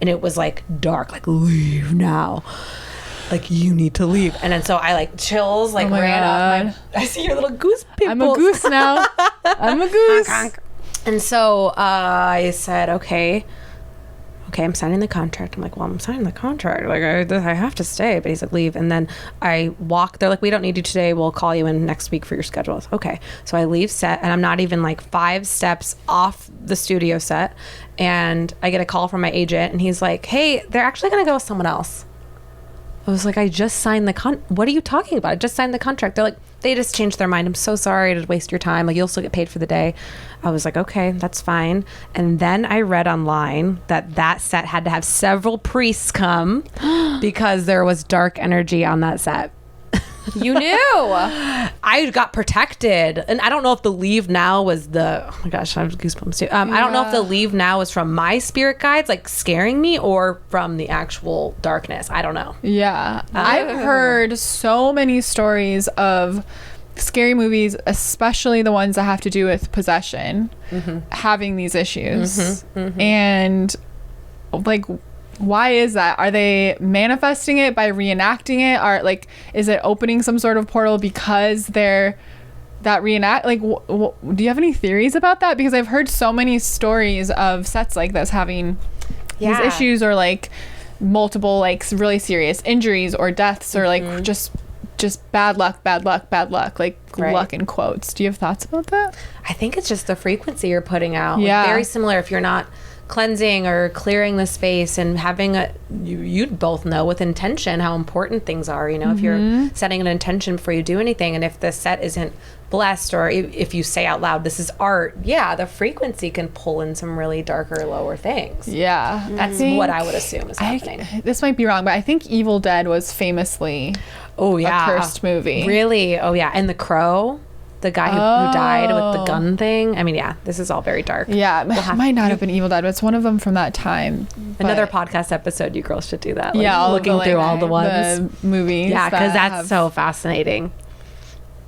And it was like dark, like, leave now. Like, you need to leave. And then so I like chills, like ran up. I see your little goose pimples. I'm a goose now. I'm a goose. And so I said, okay, I'm signing the contract. I'm like, well, I'm signing the contract. Like, I have to stay. But he's like, leave. And then I walk. They're like, we don't need you today. We'll call you in next week for your schedule. Okay. So I leave set, and I'm not even like 5 steps off the studio set. And I get a call from my agent, and he's like, hey, they're actually going to go with someone else. I was like, I just signed the what are you talking about? I just signed the contract. They're like, they just changed their mind. I'm so sorry to waste your time. Like, you'll still get paid for the day. I was like, okay, that's fine. And then I read online that set had to have several priests come because there was dark energy on that set. You knew. I got protected, and I don't know if the leave now was oh my gosh, I have goosebumps too. I don't know if the leave now was from my spirit guides like scaring me or from the actual darkness. I don't know. Yeah. I've heard so many stories of scary movies, especially the ones that have to do with possession, having these issues. And like, why is that? Are they manifesting it by reenacting it? Are like, is it opening some sort of portal because they're that reenact? Like, do you have any theories about that? Because I've heard so many stories of sets like this having these issues, or like multiple like really serious injuries or deaths, or like just bad luck, like luck in quotes. Do you have thoughts about that? I think it's just the frequency you're putting out. Yeah. Like, very similar if you're not cleansing or clearing the space and having you'd both know with intention how important things are, you know, if you're setting an intention before you do anything, and if the set isn't blessed, or if you say out loud this is art, the frequency can pull in some really darker, lower things. That's what I would assume is happening. This might be wrong, but I think Evil Dead was famously a cursed movie. Really? Oh yeah. And The Crow, the guy who died with the gun thing. I mean, this is all very dark. Yeah, it might not have been Evil Dead, but it's one of them from that time. Another podcast episode, you girls should do that. Like, looking through all the ones. The movies. Yeah, because that's so fascinating.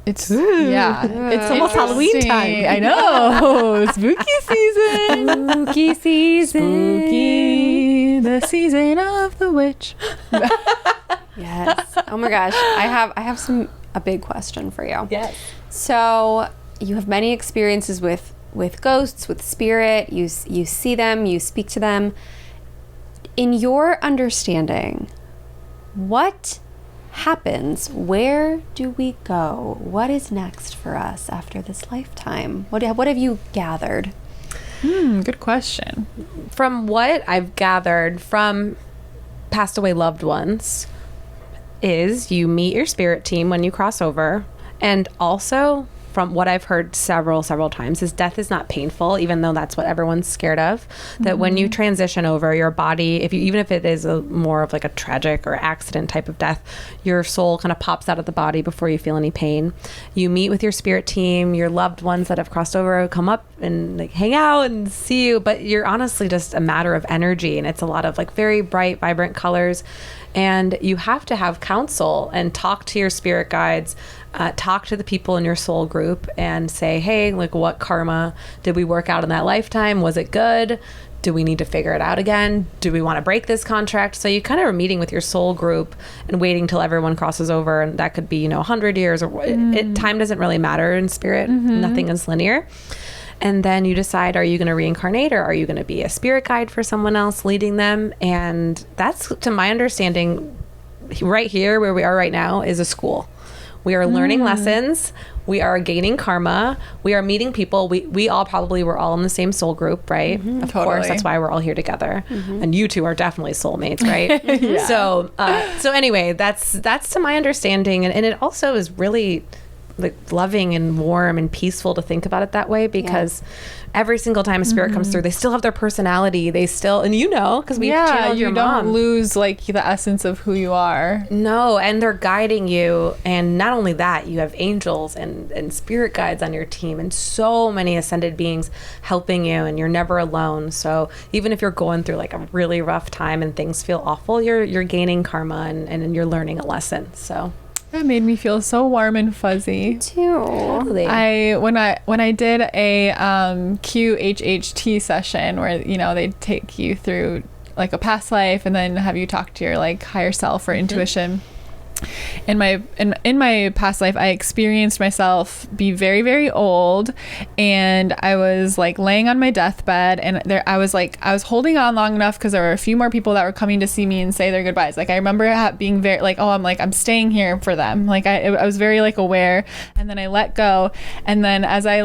It's it's almost Halloween time. I know. Spooky season. Spooky season. Spooky, the season of the witch. Yes. Oh my gosh. I have a big question for you. Yes. So you have many experiences with ghosts, with spirit. You see them, you speak to them. In your understanding, what happens? Where do we go? What is next for us after this lifetime? What have you gathered? Good question. From what I've gathered from passed away loved ones is you meet your spirit team when you cross over. And also from what I've heard several times, is death is not painful, even though that's what everyone's scared of. That when you transition over, your body, even if it is more of like a tragic or accident type of death, your soul kind of pops out of the body before you feel any pain. You meet with your spirit team, your loved ones that have crossed over come up and like hang out and see you, but you're honestly just a matter of energy, and it's a lot of like very bright, vibrant colors. And you have to have counsel and talk to your spirit guides, talk to the people in your soul group and say, hey, like, what karma did we work out in that lifetime? Was it good? Do we need to figure it out again? Do we want to break this contract? So you kind of are meeting with your soul group and waiting till everyone crosses over. And that could be, 100 years or time doesn't really matter in spirit. Nothing is linear. And then you decide, are you going to reincarnate, or are you going to be a spirit guide for someone else leading them? And that's, to my understanding, right here where we are right now is a school. We are learning lessons. We are gaining karma. We are meeting people. We all probably were all in the same soul group, right? Of course, that's why we're all here together. And you two are definitely soulmates, right? So anyway, that's to my understanding. And it also is really like loving and warm and peaceful to think about it that way, because every single time a spirit comes through, they still have their personality. They still, and because we channeled your mom. You don't lose like the essence of who you are. No, and they're guiding you. And not only that, you have angels and spirit guides on your team, and so many ascended beings helping you, and you're never alone. So even if you're going through like a really rough time and things feel awful, you're gaining karma and you're learning a lesson. So that made me feel so warm and fuzzy. Me too. Totally. When I did a QHHT session where they take you through like a past life and then have you talk to your like higher self or intuition. In my past life, I experienced myself be very, very old, and I was like laying on my deathbed, and I was holding on long enough because there were a few more people that were coming to see me and say their goodbyes. Like I remember being very like, I'm staying here for them. Like I was very like aware, and then I let go, and then as I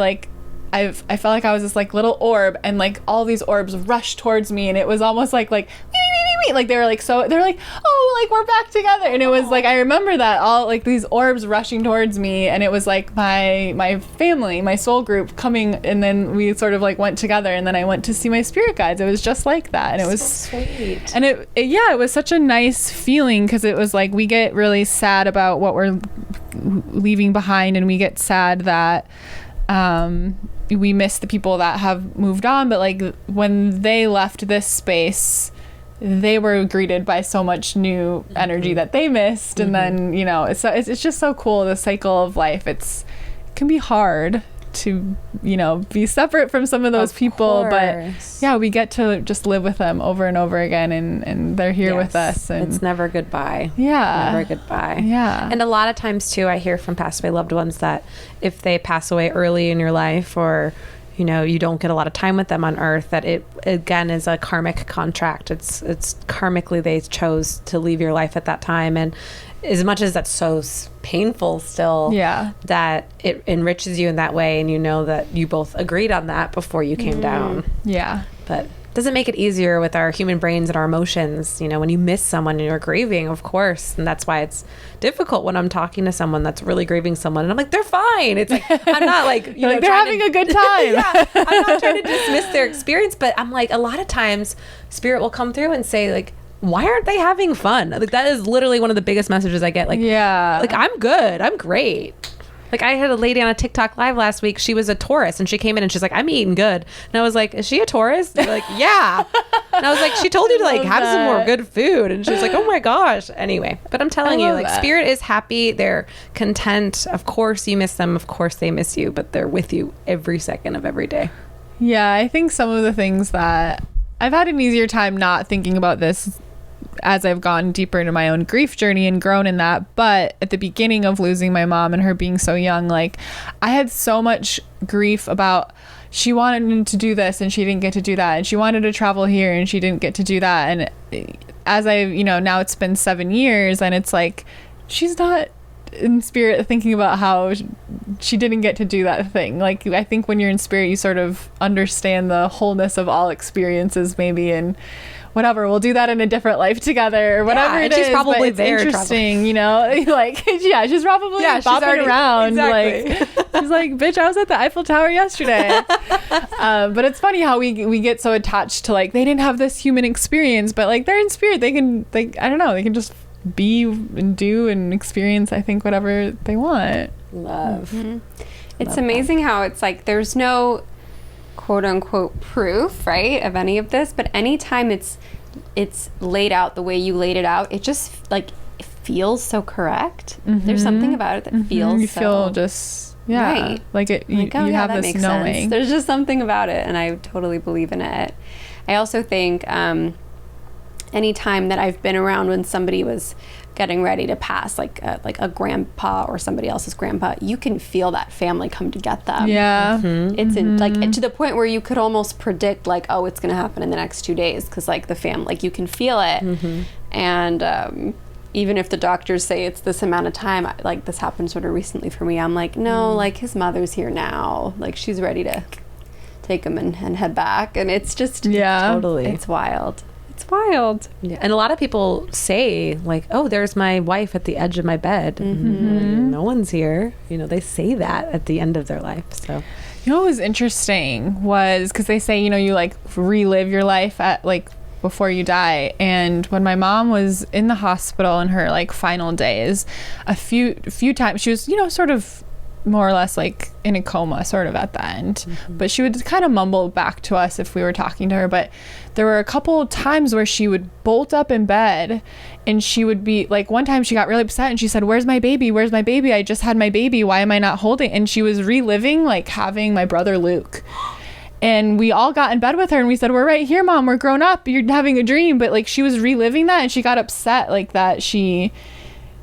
felt like I was this like little orb, and like all these orbs rushed towards me, and it was almost like they were like, so they're like, oh, like we're back together. And it was like, I remember that all like these orbs rushing towards me, and it was like my family, my soul group coming, and then we sort of like went together, and then I went to see my spirit guides. It was just like that, and it was so sweet. And it was such a nice feeling, because it was like we get really sad about what we're leaving behind, and we get sad that we miss the people that have moved on, but like when they left this space, they were greeted by so much new energy that they missed. And then it's just so cool, the cycle of life. It can be hard to be separate from some of those people, but we get to just live with them over and over again, and they're here with us, and it's never goodbye. Never goodbye. And a lot of times too, I hear from passed away loved ones that if they pass away early in your life, or you don't get a lot of time with them on earth, that it again is a karmic contract. It's karmically they chose to leave your life at that time, and as much as that's so painful still, that it enriches you in that way, and that you both agreed on that before you came down. But doesn't make it easier with our human brains and our emotions. When you miss someone and you're grieving, of course, and that's why it's difficult when I'm talking to someone that's really grieving someone, and I'm like, they're fine. It's like, I'm not like, like they're having a good time. I'm not trying to dismiss their experience, but I'm like, a lot of times spirit will come through and say like, why aren't they having fun? Like that is literally one of the biggest messages I get. Like, like I'm good. I'm great. Like I had a lady on a TikTok live last week. She was a Taurus, and she came in and she's like, I'm eating good. And I was like, is she a Taurus? They're like, yeah. And I was like, she told you to like have some more good food. And she was like, oh my gosh. Anyway, but I'm telling you, like spirit is happy. They're content. Of course you miss them. Of course they miss you, but they're with you every second of every day. Yeah. I think some of the things that I've had an easier time not thinking about this as I've gone deeper into my own grief journey and grown in that. But at the beginning of losing my mom and her being so young, like I had so much grief about she wanted to do this and she didn't get to do that, and she wanted to travel here and she didn't get to do that. And as I now it's been 7 years, and it's like she's not in spirit thinking about how she didn't get to do that thing. Like I think when you're in spirit, you sort of understand the wholeness of all experiences maybe, and whatever, we'll do that in a different life together or whatever Yeah, it and she's is. probably but it's there interesting, you know, like, yeah, she's probably Yeah, she's bopping already- around. exactly. Like, she's like, bitch, I was at the Eiffel Tower yesterday. But it's funny how we get so attached to, like, they didn't have this human experience, but like they're in spirit. They can, like, I don't know, they can just be and do and experience, I think, whatever they want. Love. It's Love amazing how it's like there's no quote unquote proof, right, of any of this, but anytime it's laid out the way you laid it out, it just like it feels so correct. There's something about it that feels You so feel just, yeah, right. like it, you, like, oh, you yeah, have that this makes knowing. sense. There's just something about it, and I totally believe in it. I also think any time that I've been around when somebody was getting ready to pass, like a grandpa or somebody else's grandpa, you can feel that family come to get them. Yeah. It's like to the point where you could almost predict, like, oh, it's going to happen in the next 2 days, because like the family, like you can feel it. And even if the doctors say it's this amount of time, like this happened sort of recently for me, I'm like, no, like his mother's here now, like she's ready to take him and head back. And it's just, Totally. it's wild. It's wild. Yeah. And a lot of people say, like, oh, there's my wife at the edge of my bed. No one's here. You know, they say that at the end of their life. So, You know what was interesting was, because they say, you know, you like relive your life at like before you die. And when my mom was in the hospital in her like final days, a few times she was, you know, sort of more or less like in a coma sort of at the end, but she would kind of mumble back to us if we were talking to her. But there were a couple times where she would bolt up in bed, and she would be like, one time she got really upset and she said, where's my baby, I just had my baby, why am I not holding? And she was reliving like having my brother Luke. And we all got in bed with her and we said, we're right here, Mom, we're grown up, you're having a dream. But like she was reliving that, and she got upset like that.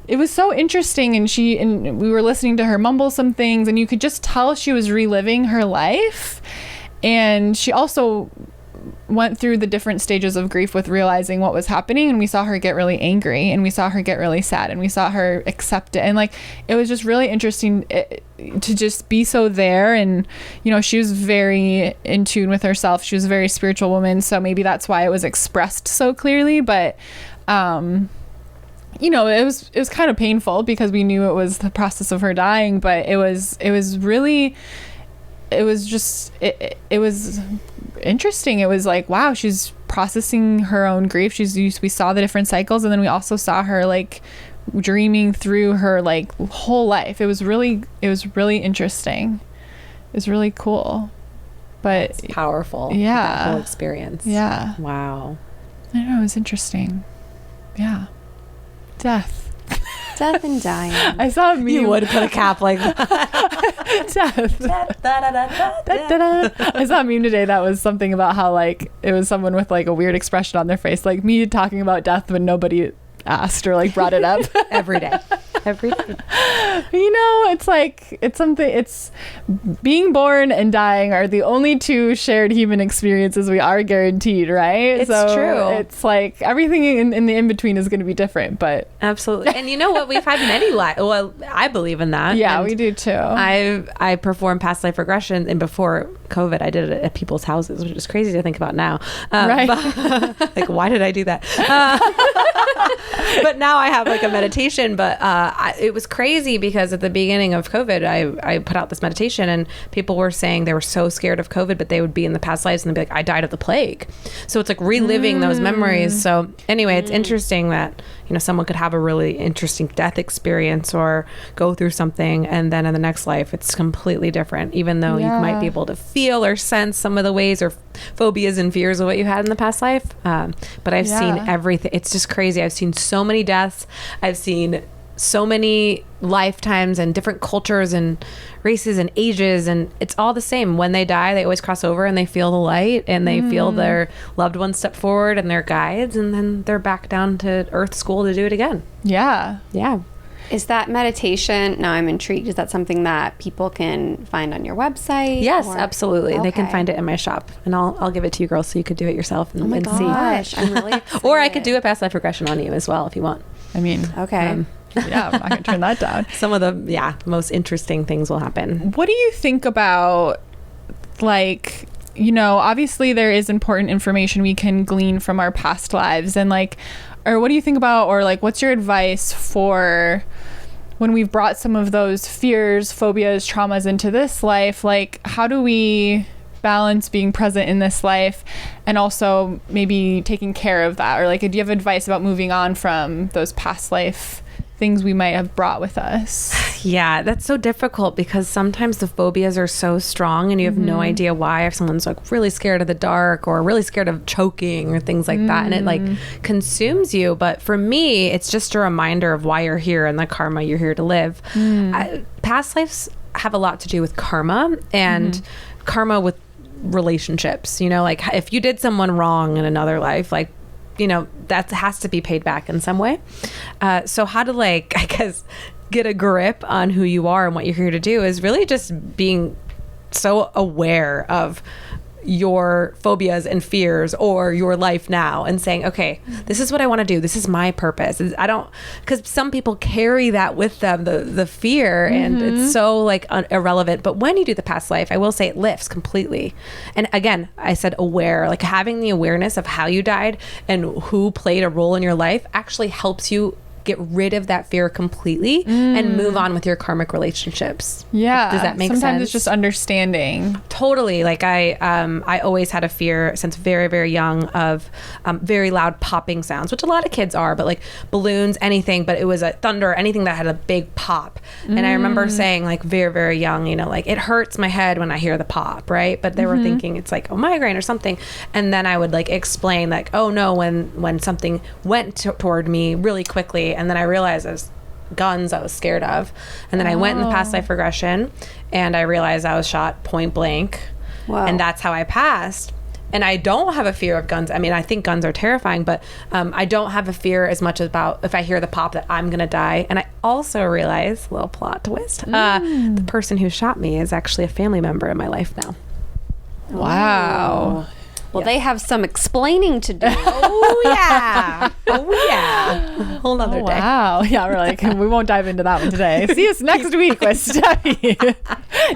It was so interesting, and we were listening to her mumble some things, and you could just tell she was reliving her life. And she also went through the different stages of grief with realizing what was happening, and we saw her get really angry, and we saw her get really sad, and we saw her accept it. And like it was just really interesting to just be so there. And you know, she was very in tune with herself. She was a very spiritual woman, so maybe that's why it was expressed so clearly. But you know, it was kind of painful because we knew it was the process of her dying, but it was interesting. It was like, wow, she's processing her own grief. We saw the different cycles, and then we also saw her like dreaming through her like whole life. It was really interesting. It was really cool. But it's powerful. Yeah. That whole experience. Yeah. Wow. I don't know, it was interesting. Yeah. Death and dying. I saw a meme. You would put a cap like that. Death. I saw a meme today that was something about how like it was someone with like a weird expression on their face, like me talking about death when nobody asked or like brought it up. Every day. You know, it's like it's being born and dying are the only two shared human experiences we are guaranteed, right? It's true. It's like everything in the in-between is going to be different, but absolutely. And you know what, we've had many well, I believe in that. Yeah, and we do too. I perform past life regression, and before COVID I did it at people's houses, which is crazy to think about now. Right. But, like, why did I do that? But now I have like a meditation, but it was crazy because at the beginning of COVID, I put out this meditation, and people were saying they were so scared of COVID, but they would be in the past lives and they'd be like, I died of the plague. So it's like reliving those memories. So anyway, it's interesting that, you know, someone could have a really interesting death experience or go through something, and then in the next life it's completely different, even though you might be able to feel or sense some of the ways or phobias and fears of what you had in the past life. But I've seen everything. It's just crazy. I've seen so many deaths. I've seen so many lifetimes and different cultures and races and ages, and it's all the same. When they die, they always cross over and they feel the light, and they feel their loved ones step forward and their guides, and then they're back down to Earth School to do it again. Yeah. Is that meditation, now I'm intrigued, is that something that people can find on your website? Yes, or? absolutely. Okay. They can find it in my shop, and I'll give it to you girls so you could do it yourself and, and Gosh, see. I'm really excited. Or I could do a past life regression on you as well if you want. I mean, Okay. yeah, I'm not going to turn that down. Some of the most interesting things will happen. What do you think about, like, you know, obviously there is important information we can glean from our past lives, and like, or what do you think about, or like, what's your advice for when we've brought some of those fears, phobias, traumas into this life? Like, how do we balance being present in this life and also maybe taking care of that? Or like, do you have advice about moving on from those past life things we might have brought with us? Yeah, that's so difficult because sometimes the phobias are so strong and you have no idea why. If someone's like really scared of the dark or really scared of choking or things like that, and it like consumes you. But for me, it's just a reminder of why you're here and the karma you're here to live. Past lives have a lot to do with karma, and karma with relationships. You know, like if you did someone wrong in another life, like, you know, that has to be paid back in some way. So how to, like, I guess, get a grip on who you are and what you're here to do is really just being so aware of your phobias and fears or your life now, and saying, okay, this is what I want to do. This is my purpose. I don't, because some people carry that with them, the fear, and it's so like irrelevant. But when you do the past life, I will say it lifts completely. And again, I said aware, like having the awareness of how you died and who played a role in your life actually helps you get rid of that fear completely and move on with your karmic relationships. Yeah. Does that make sense? Sometimes it's just understanding. Totally. Like I always had a fear since very, very young of very loud popping sounds, which a lot of kids are, but like balloons, anything, but it was a thunder, anything that had a big pop. And I remember saying, like, very, very young, you know, like, it hurts my head when I hear the pop, right? But they were thinking it's like a migraine or something. And then I would like explain, like, oh no, when something went toward me really quickly, and then I realized it was guns I was scared of. And then I went in the past life regression, and I realized I was shot point blank. Wow. And that's how I passed. And I don't have a fear of guns. I mean, I think guns are terrifying, but I don't have a fear as much about if I hear the pop that I'm going to die. And I also realize, little plot twist, the person who shot me is actually a family member in my life now. Wow. Well, they have some explaining to do. Oh, yeah. Oh, yeah. Whole nother day. Wow. Yeah, we're like, we won't dive into that one today. See us next week with Steffi.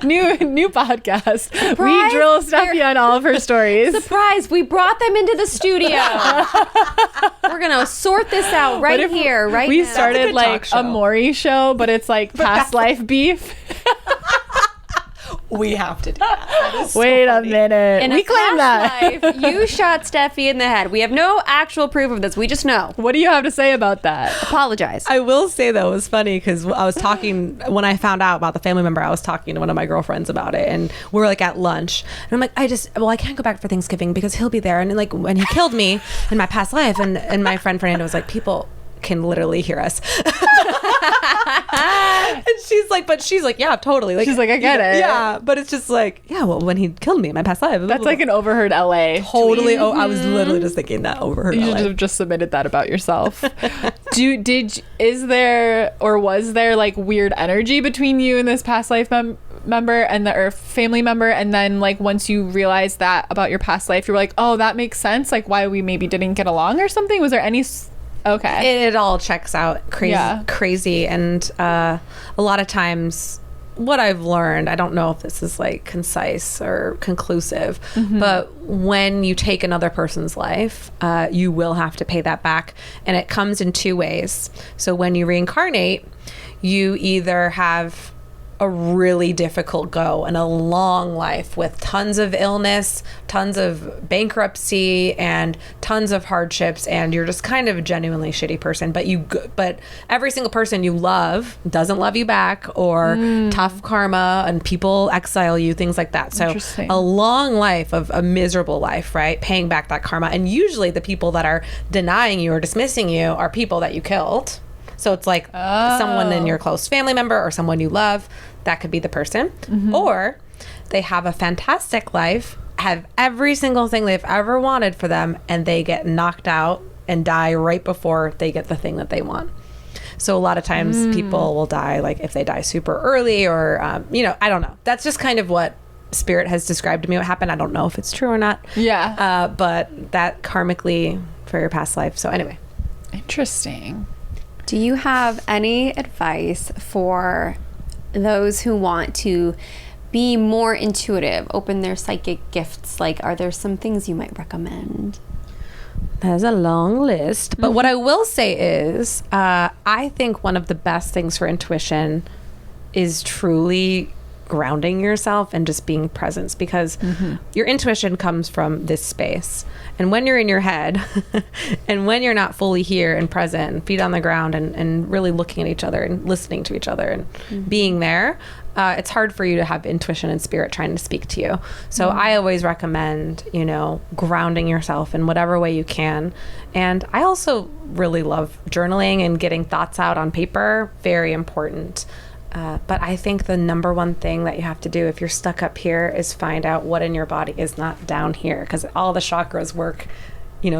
New podcast. Surprise. We drill Steffi on all of her stories. Surprise, we brought them into the studio. We're going to sort this out right here, right we now. started like a Maury show, but it's like past life beef. We have to do that. That is so Wait funny. a minute. In We a claim past that. life, you shot Steffi in the head. We have no actual proof of this. We just know. What do you have to say about that? Apologize. I will say, though, it was funny because I was talking, when I found out about the family member, I was talking to one of my girlfriends about it, and we were like at lunch, and I'm like, I can't go back for Thanksgiving because he'll be there. And like when he killed me in my past life, and my friend Fernanda was like, people can literally hear us. And she's like, yeah, totally. Like, She's like, I get it. Yeah, but it's just like, yeah, well, when he killed me in my past life. That's like an overheard LA. Totally. Oh, I was literally just thinking that overheard. You LA. should have just submitted that about yourself. Was there like weird energy between you and this past life member and or family member, and then like once you realized that about your past life, you were like, oh, that makes sense, like why we maybe didn't get along or something? Was there any okay? It all checks out crazy, and a lot of times what I've learned, I don't know if this is like concise or conclusive, but when you take another person's life, you will have to pay that back, and it comes in two ways. So when you reincarnate, you either have a really difficult go and a long life with tons of illness, tons of bankruptcy, and tons of hardships, and you're just kind of a genuinely shitty person, but every single person you love doesn't love you back, or tough karma, and people exile you, things like that. So a long life of a miserable life, right? Paying back that karma. And usually the people that are denying you or dismissing you are people that you killed. So it's like someone in your close family member or someone you love. That could be the person. Or they have a fantastic life, have every single thing they've ever wanted for them, and they get knocked out and die right before they get the thing that they want. So a lot of times people will die, like if they die super early, or, I don't know. That's just kind of what Spirit has described to me what happened. I don't know if it's true or not. Yeah. But that karmically for your past life. So anyway. Interesting. Do you have any advice for those who want to be more intuitive, open their psychic gifts? Like, are there some things you might recommend? There's a long list, but what I will say is, I think one of the best things for intuition is truly grounding yourself and just being present, because your intuition comes from this space. And when you're in your head and when you're not fully here and present and feet on the ground and really looking at each other and listening to each other and being there, it's hard for you to have intuition and spirit trying to speak to you. So I always recommend, grounding yourself in whatever way you can. And I also really love journaling and getting thoughts out on paper. Very important. But I think the number one thing that you have to do if you're stuck up here is find out what in your body is not down here, because all the chakras work,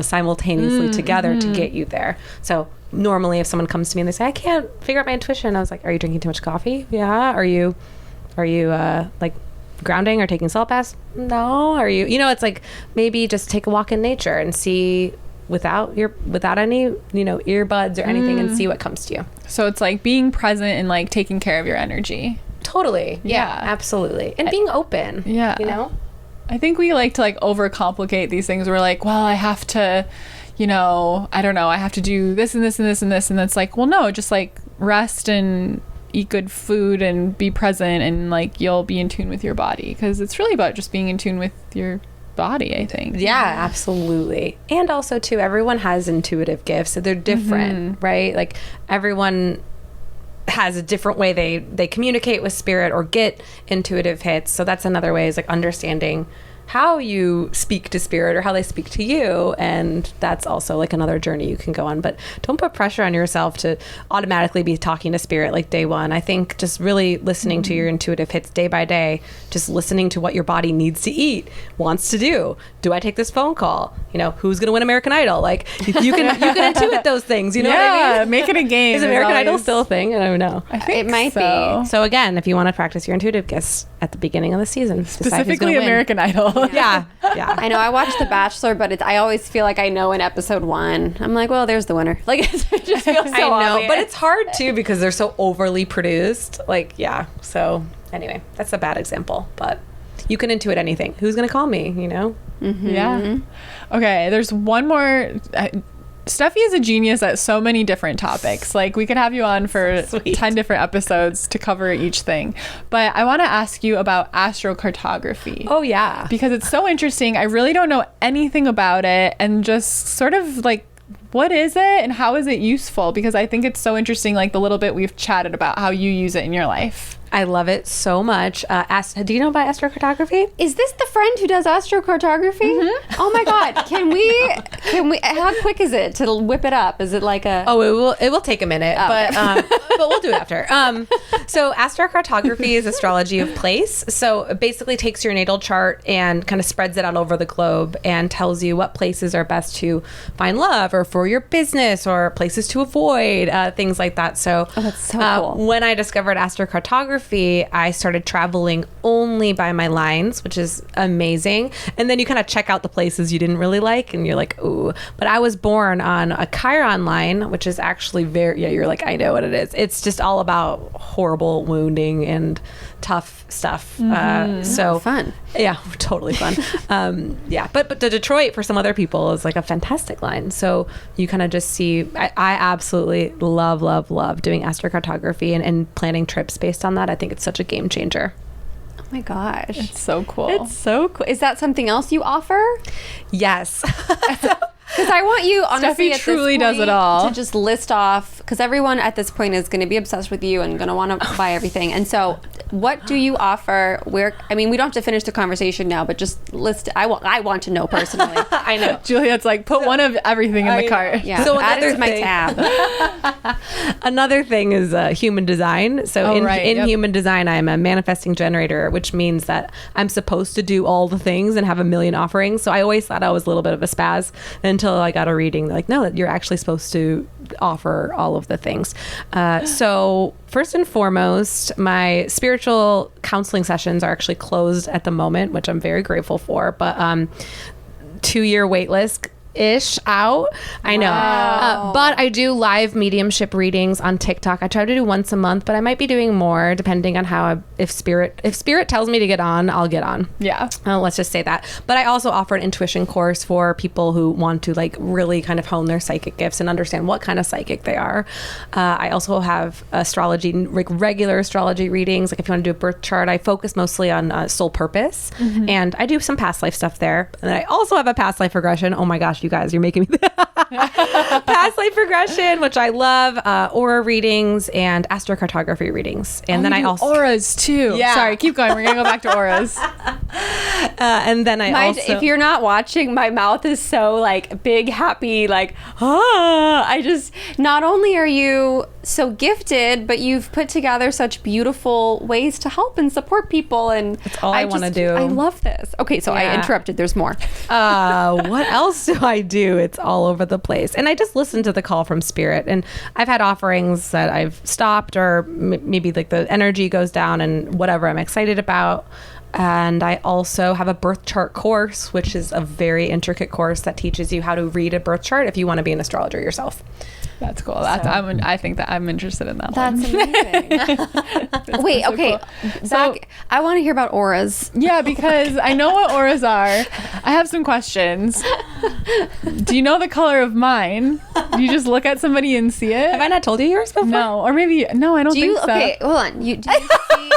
simultaneously together to get you there. So normally if someone comes to me and they say, I can't figure out my intuition, I was like, are you drinking too much coffee? Yeah. Are you like grounding or taking salt baths? No. Are you, it's like, maybe just take a walk in nature and see without any earbuds or anything and see what comes to you. So it's like being present and like taking care of your energy. Totally. Yeah, absolutely. And being open. Yeah. I think we like to like overcomplicate these things. We're like, well, I have to, I don't know, I have to do this and this and this and this. And it's like, well, no, just like rest and eat good food and be present, and like you'll be in tune with your body, because it's really about just being in tune with your body, I think. Yeah, absolutely. And also too, everyone has intuitive gifts, so they're different, right? Like everyone has a different way they communicate with spirit or get intuitive hits. So that's another way, is like understanding how you speak to spirit or how they speak to you, and that's also like another journey you can go on. But don't put pressure on yourself to automatically be talking to spirit like day one. I think just really listening to your intuitive hits day by day, just listening to what your body needs to eat, wants to do. Do I take this phone call? Who's going to win American Idol? Like you can intuit those things, what I mean? Make it a game. Is American Idol still a thing? I don't know. I think it might be. So again, if you want to practice your intuitive gifts at the beginning of the season, specifically American Idol. Yeah. I know I watched The Bachelor, but I always feel like I know in episode 1. I'm like, well, there's the winner. Like it just feels so obvious. But it's hard too because they're so overly produced. Like, yeah. So anyway, that's a bad example, but you can intuit anything. Who's going to call me? Yeah. Okay. There's one more. Steffi is a genius at so many different topics. Like we could have you on for 10 different episodes to cover each thing. But I want to ask you about astrocartography. Oh yeah. Because it's so interesting. I really don't know anything about it, and just sort of like, what is it and how is it useful? Because I think it's so interesting, like the little bit we've chatted about how you use it in your life. I love it so much. Do you know about astrocartography? Is this the friend who does astrocartography? Oh my God. Can we, how quick is it to whip it up? Is it like a... Oh, it will take a minute, but we'll do it after. So astrocartography is astrology of place. So it basically takes your natal chart and kind of spreads it out over the globe and tells you what places are best to find love or for your business or places to avoid, things like that. So, that's so cool. When I discovered astrocartography, I started traveling only by my lines, which is amazing. And then you kind of check out the places you didn't really like and you're like, ooh. But I was born on a Chiron line, which is actually you're like, I know what it is. It's just all about horrible wounding and tough stuff. So fun. Yeah, totally fun. But the Detroit for some other people is like a fantastic line. So you kind of just see, I absolutely love doing astrocartography and planning trips based on that. I think it's such a game changer. Oh my gosh. It's so cool. It's so cool. Is that something else you offer? Yes. Because I want you, honestly, Steffi truly does it all. To just list off, because everyone at this point is going to be obsessed with you and going to want to buy everything. And so what do you offer? We don't have to finish the conversation now, but just list. I want to know personally. I know. Juliet's like, put one of everything in the cart. Yeah. So add it to my tab. Another thing is human design. So in human design, I'm a manifesting generator, which means that I'm supposed to do all the things and have a million offerings. So I always thought I was a little bit of a spaz until I got a reading. They're like, no, you're actually supposed to offer all of the things. So first and foremost, my spiritual counseling sessions are actually closed at the moment, which I'm very grateful for. But 2-year wait list. ish out. I know. But I do live mediumship readings on TikTok. I try to do once a month, but I might be doing more depending on how if spirit tells me to get on, I'll get on. Yeah. Let's just say that. But I also offer an intuition course for people who want to like really kind of hone their psychic gifts and understand what kind of psychic they are. I also have astrology, like regular astrology readings. Like if you want to do a birth chart, I focus mostly on soul purpose, and I do some past life stuff there. And I also have a past life regression. Oh my gosh, you guys, you're making me past life regression, which I love. Aura readings and astrocartography readings, and then I also auras too. Yeah. Sorry, keep going. We're gonna go back to auras. and then I also, if you're not watching, my mouth is so like big, happy, like I just, not only are you so gifted, but you've put together such beautiful ways to help and support people, and it's all I want to do. I love this. Okay, so I interrupted. There's more. What else do I do? It's all over the place, and I just listen to the call from spirit. And I've had offerings that I've stopped, or maybe like the energy goes down, and whatever I'm excited about. And I also have a birth chart course, which is a very intricate course that teaches you how to read a birth chart if you want to be an astrologer yourself. That's cool. I think that I'm interested in that one. That's amazing. Wait, okay. Cool. So I want to hear about auras. Yeah, because I know what auras are. I have some questions. Do you know the color of mine? Do you just look at somebody and see it? Have I not told you yours before? No, or maybe no. I don't think so. Okay, hold on. Do you see?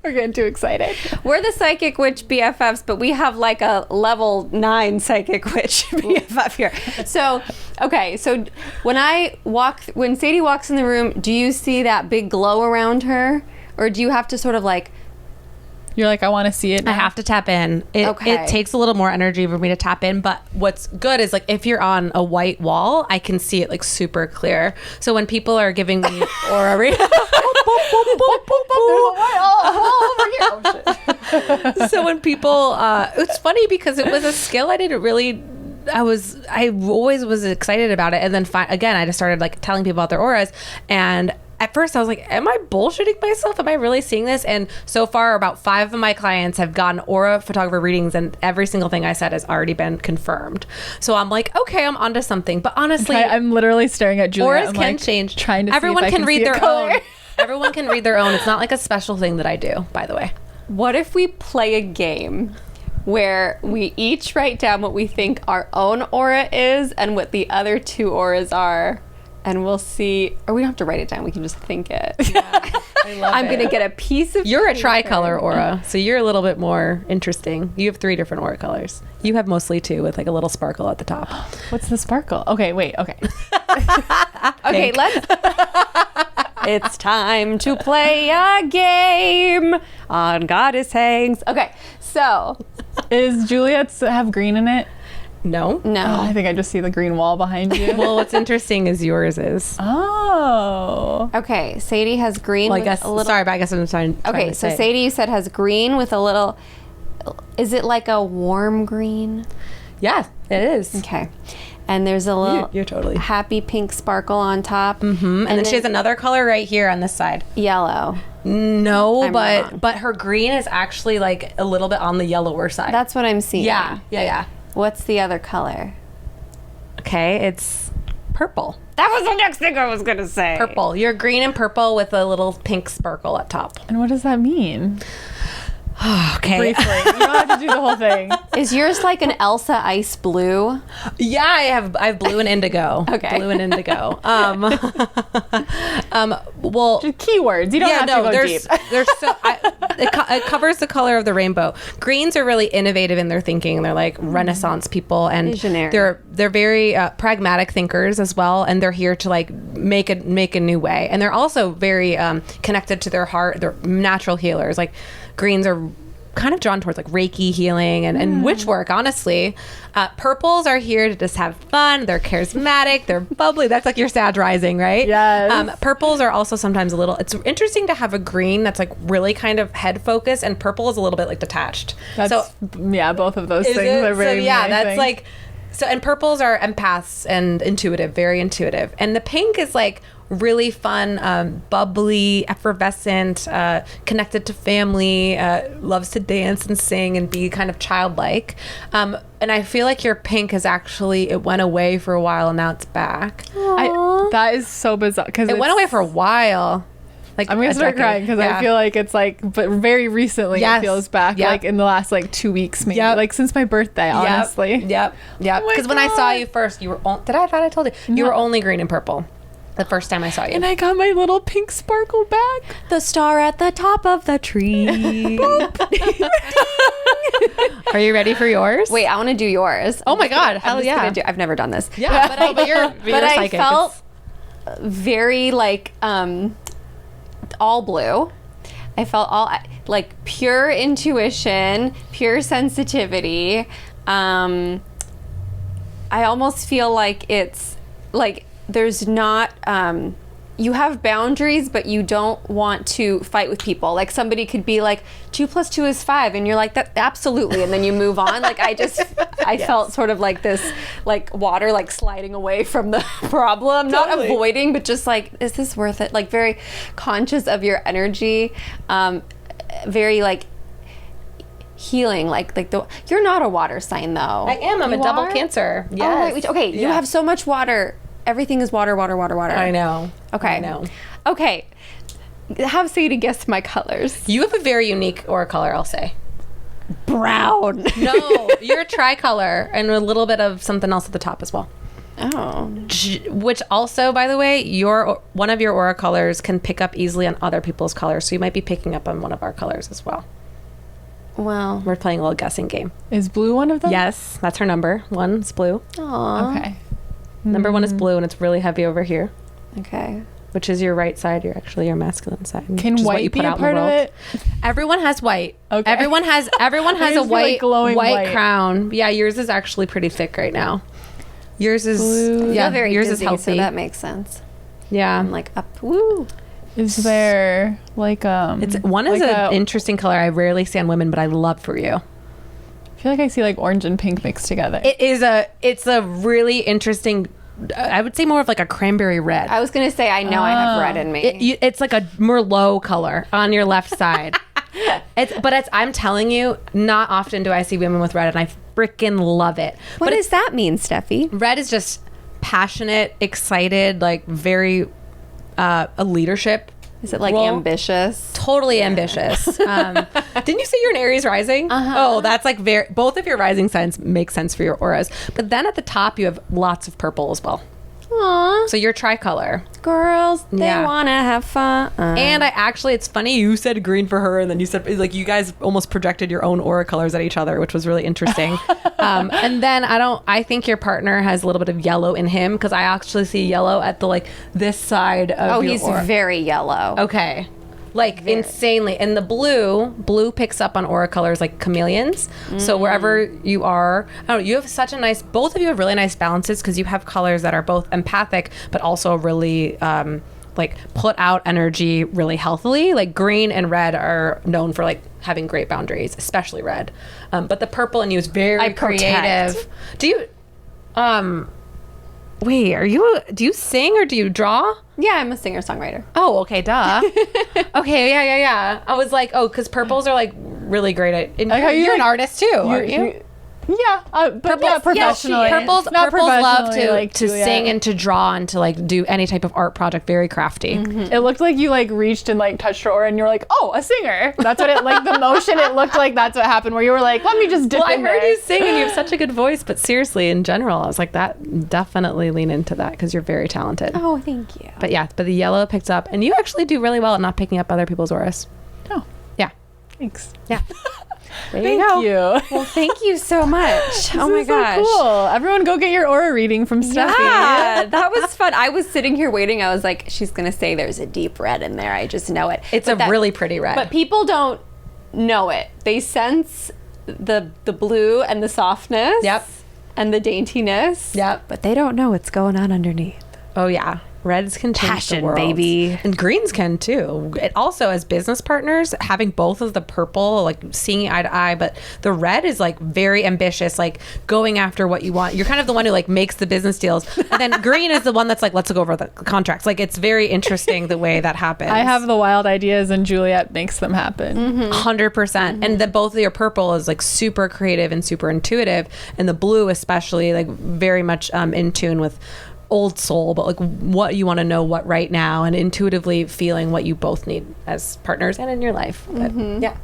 We're getting too excited. We're the Psychic Witch BFFs, but we have like a level 9 Psychic Witch BFF here. So, okay, so when Sadie walks in the room, do you see that big glow around her? Or do you have to sort of like... You're like, I want to see it now. I have to tap in. It takes a little more energy for me to tap in, but what's good is like if you're on a white wall, I can see it like super clear. So when people are giving me aura reading, so when people, it's funny because it was a skill I didn't really. I always was excited about it, and then again, I just started like telling people about their auras, and at first I was like, am I bullshitting myself? Am I really seeing this? And so far, about 5 of my clients have gotten aura photographer readings, and every single thing I said has already been confirmed. So I'm like, okay, I'm onto something. But honestly, I'm literally staring at Julia. Auras can change. Trying to Everyone see if I can read see their a color. own. Everyone can read their own. It's not like a special thing that I do, by the way. What if we play a game where we each write down what we think our own aura is and what the other 2 auras are? And we'll see, or we don't have to write it down. We can just think it. Yeah, I'm going to get a piece of You're a paper. tricolor aura, so you're a little bit more interesting. You have 3 different aura colors. You have mostly 2 with like a little sparkle at the top. What's the sparkle? Okay, wait, okay. Okay, it's time to play a game on Goddess Hangs. Okay, so. Is Juliet's have green in it? No. No. Oh, I think I just see the green wall behind you. Well, what's interesting is yours is. Oh. Okay, Sadie has green Well, I with guess, a little... sorry, but I guess I'm trying Okay, to so say. Sadie, you said, has green with a little... Is it like a warm green? Yeah, it is. Okay. And there's a little You're totally. happy pink sparkle on top. Mm-hmm. And then she has another color right here on this side. Yellow. No, I'm wrong. but her green is actually like a little bit on the yellower side. That's what I'm seeing. Yeah. What's the other color? Okay, it's purple. That was the next thing I was going to say. Purple. You're green and purple with a little pink sparkle at top. And what does that mean? Okay. Briefly. You don't have to do the whole thing. Is yours like an Elsa ice blue? Yeah, I have blue and indigo. Okay. Blue and indigo. Well, Just keywords. You don't have to go deep. It covers the color of the rainbow. Greens are really innovative in their thinking. They're like Renaissance people, and Visionary. they're very pragmatic thinkers as well, and they're here to like make a new way. And they're also very connected to their heart. They're natural healers. Like greens are kind of drawn towards like Reiki healing and witch work, honestly. Purples are here to just have fun. They're charismatic. They're bubbly. That's like your Sag rising, right? Yes. Purples are also sometimes a little, it's interesting to have a green that's like really kind of head focused, and purple is a little bit like detached. That's, so yeah, both of those things are very so yeah, amazing. that's like So, and purples are empaths and intuitive, very intuitive. And the pink is like really fun, bubbly, effervescent, connected to family, loves to dance and sing and be kind of childlike. And I feel like your pink is actually, it went away for a while and now it's back. That is so bizarre. Because It went away for a while. Like I'm going to start crying because I feel like it's like, but very recently it feels back, like in the last like 2 weeks maybe, like since my birthday, honestly. Yep. Because when I saw you first, you were, I thought I told you, you were only green and purple. The first time I saw you. And I got my little pink sparkle back. The star at the top of the tree. Are you ready for yours? Wait, I want to do yours. Oh my God. Hell yeah. I've never done this. Yeah. But you're I psychic. felt very like all blue. I felt all like pure intuition, pure sensitivity. I almost feel like it's like there's not you have boundaries, but you don't want to fight with people. Like somebody could be like 2 + 2 is 5 and you're like that absolutely, and then you move on. Like I felt sort of like this like water like sliding away from the problem, not avoiding, but just like, is this worth it? Like very conscious of your energy, very like healing, like you're not a water sign though. I am. I'm a double Cancer. Yes. Oh, okay. You have so much water. Everything is water, water, water, water. I know. Okay. I know. Okay. Have Sadie guess my colors. You have a very unique aura color, I'll say. Brown. No, you're a tricolor and a little bit of something else at the top as well. Oh. Which also, by the way, one of your aura colors can pick up easily on other people's colors. So you might be picking up on one of our colors as well. Well, We're playing a little guessing game. Is blue one of them? Yes, that's her number. 1's blue. aw. Okay. Number 1 is blue, and it's really heavy over here, Okay. which is your right side. You're actually your masculine side. Can which is what white you be put a out in the part of world. it? Everyone has white. Okay. Everyone has a Yours be, white like, glowing white. crown. Yeah, yours is actually pretty thick right now. Yours is Blue. yeah, I feel very yours dizzy, is healthy. so that makes sense. Yeah. I'm like up. Woo. Is there like It's one is like an interesting color I rarely see on women, but I love for you. I feel like I see like orange and pink mixed together. It's a really interesting, I would say more of like a cranberry red. I was gonna say I know I have red in me. It's like a Merlot color on your left side. I'm telling you, not often do I see women with red, and I freaking love it. What does that mean, Steffi? Red is just passionate, excited, like very a leadership. Is it like role. ambitious? Totally ambitious. Didn't you say you're an Aries rising? Oh, that's like both of your rising signs make sense for your auras. But then at the top, you have lots of purple as well. Aw. So you're tricolor. Girls, they Yeah. want to have fun. And it's funny, you said green for her, and then you said, like, you guys almost projected your own aura colors at each other, which was really interesting. And then I think your partner has a little bit of yellow in him, because I actually see yellow at the, like, this side of your he's aura. very yellow. Okay. Like insanely. And the blue picks up on aura colors like chameleons. So wherever you are, I don't know, you have such a nice, both of you have really nice balances because you have colors that are both empathic, but also really like put out energy really healthily. Like green and red are known for like having great boundaries, especially red. But the purple in you is very creative. Do you, do you sing or do you draw? Yeah, I'm a singer-songwriter. Oh, okay, duh. Okay, yeah. I was like, because purples are like really great at. You're an artist too, aren't you? Yeah, but yeah, professionally. Purples Not love professionally, to like, sing and to draw and to like do any type of art project. Very crafty. It looked like you like reached and like touched your aura and you're like, oh, a singer. That's what it like the motion. It looked like that's what happened. Where you were like, let me just dip Well, I in heard there. you sing and you have such a good voice, but seriously, in general, I was like, that definitely lean into that because you're very talented. Oh, thank you. But the yellow picked up, and you actually do really well at not picking up other people's auras. Oh, Yeah. thanks. Yeah. There Thank you go. you. Well, thank you so much. Oh my This is so gosh. cool. Everyone go get your aura reading from Steffi. Yeah, that was fun. I was sitting here waiting. I was like, she's going to say there's a deep red in there. I just know it. It's really pretty red. But people don't know it. They sense the blue and the softness. Yep. And the daintiness. Yep. But they don't know what's going on underneath. Oh, yeah. Reds can change Passion, the world. baby. And greens can too. It also, as business partners, having both of the purple, like seeing eye to eye, but the red is like very ambitious, like going after what you want. You're kind of the one who like makes the business deals. And then green is the one that's like, let's go over the contracts. Like it's very interesting the way that happens. I have the wild ideas and Juliet makes them happen. 100%. And the both of your purple is like super creative and super intuitive. And the blue especially like very much in tune with old soul, but like what you want to know what right now, and intuitively feeling what you both need as partners and in your life. But, yeah.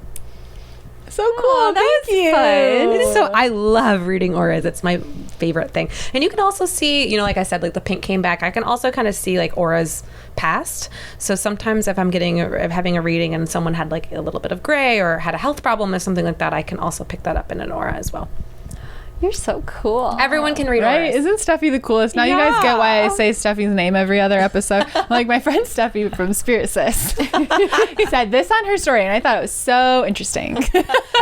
So cool. that Thank was you. fun. It is so, I love reading auras. It's my favorite thing. And you can also see, you know, like I said, like the pink came back. I can also kind of see like auras past. So sometimes if I'm having a reading and someone had like a little bit of gray or had a health problem or something like that, I can also pick that up in an aura as well. You're so cool. Everyone can read Right? auras. Isn't Steffi the coolest? Now you guys get why I say Steffi's name every other episode. Like my friend Steffi from Spirit Sis said this on her story, and I thought it was so interesting.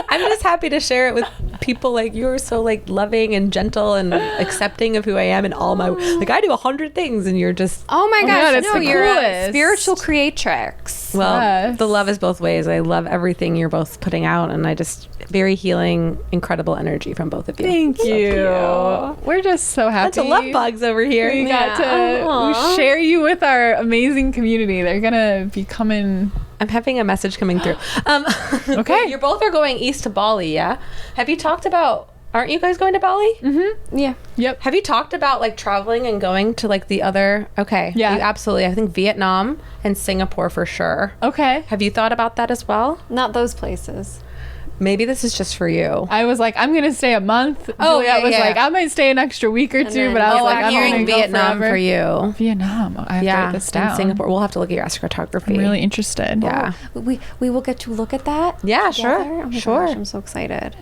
I'm just happy to share it with people like you are so like loving and gentle and accepting of who I am and all my like I do 100 things and you're just Oh my my gosh, God, it's no, the you're a coolest. spiritual creatrix. well Yes. the love is both ways. I love everything you're both putting out and I just very healing, incredible energy from both of you. Thank you. We're just so happy. Bunch of love bugs over here. We got to share you with our amazing community. They're gonna be coming. I'm having a message coming through. Okay. You both are going east to Bali, yeah? Have you talked about, aren't you guys going to Bali? Mm-hmm. Yeah. Yep. Have you talked about like traveling and going to like the other, okay. Yeah. You absolutely. I think Vietnam and Singapore for sure. Okay. Have you thought about that as well? Not those places. Maybe this is just for you. I was like, I'm gonna stay a month. Oh, Juliet yeah, was yeah. like, I might stay an extra week or two, then- but I was Oh, like, I'm I'm hearing gonna go Vietnam forever. for you. Vietnam. I have to write this down. and Singapore. We'll have to look at your astrocartography. I'm really interested. Yeah. We will get to look at that. Yeah, together? sure. Oh my Sure. gosh, I'm so excited.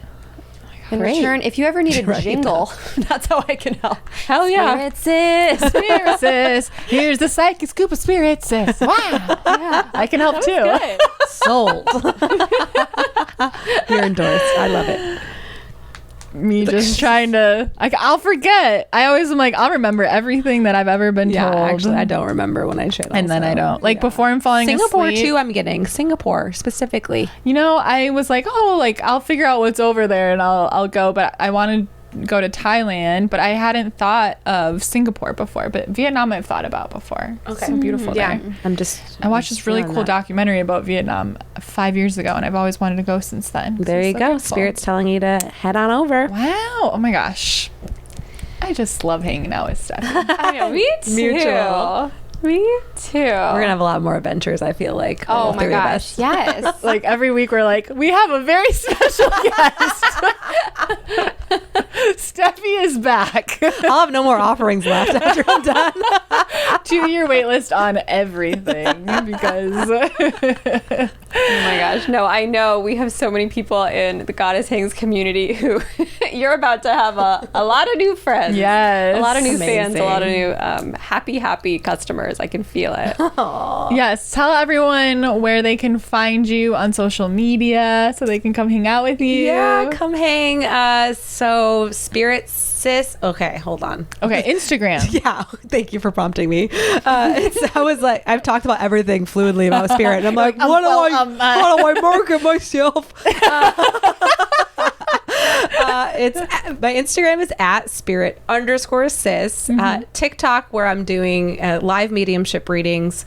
In Great. return, if you ever need a Right. jingle, that's how I can help. Hell yeah. Spirit sis. Spirit sis. Here's the psychic scoop of Spirit sis. Wow. Yeah. I can help too. Good. Sold. You're endorsed. I love it. Me just trying to, I'll forget. I always am like, I'll remember everything that I've ever been Yeah, told. actually, I don't remember when I shared And then I don't. Like before I'm falling Singapore asleep. too, I'm getting. Singapore specifically. You know, I was like, oh, like I'll figure out what's over there and I'll go. But I wanted to go to Thailand, but I hadn't thought of Singapore before. But Vietnam I've thought about before. It's so beautiful there. I'm just. I watched this really feeling cool that. documentary about Vietnam 5 years ago, and I've always wanted to go since then. There So you so go. beautiful. Spirit's telling you to head on over. Wow. Oh my gosh. I just love hanging out with Steph. I know, me too. Mutual. Me too. We're gonna have a lot more adventures. I feel like. Oh all my three of gosh. us. Yes. Like every week we're like, we have a very special guest. Steffi is back. I'll have no more offerings left after I'm done. 2-year wait list on everything because Oh my gosh. No, I know we have so many people in the Goddess Hangs community who you're about to have a lot of new friends. yes, A lot of new fans, a lot of Amazing. new happy customers. I can feel it. yes. Tell everyone where they can find you on social media so they can come hang out with you. Yeah, come hang. So Spirit Sis. Okay, hold on. Okay, Instagram. Yeah, thank you for prompting me. I was like, I've talked about everything fluidly about Spirit, and I'm like, how do I market myself? It's my Instagram is at spirit_sis. TikTok, where I'm doing live mediumship readings.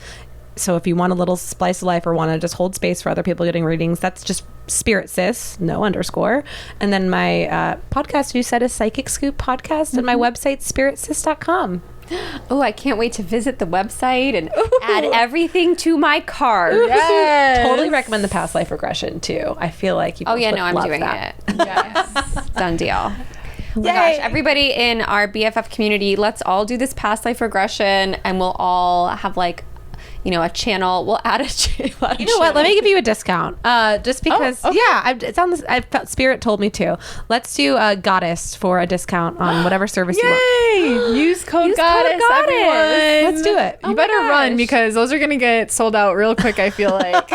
So if you want a little slice of life or want to just hold space for other people getting readings, that's just Spirit Sis, no underscore. And then my podcast, you said, is Psychic Scoop Podcast, and my website, spiritsis.com. Oh, I can't wait to visit the website and add everything to my cart. Yes. Totally recommend the past life regression too. I feel like you. Oh both yeah, would no, I'm love doing that. it. Yes. Done deal. Oh my Yay. gosh, everybody in our BFF community, let's all do this past life regression and we'll all have like a channel. We'll add a channel. You know what? Let me give you a discount. Just because, okay. yeah, it's on this. I felt Spirit told me to. Let's do a goddess for a discount on whatever service you want. Yay! Use code goddess, everyone. Let's do it. You better run because those are gonna get sold out real quick. I feel like.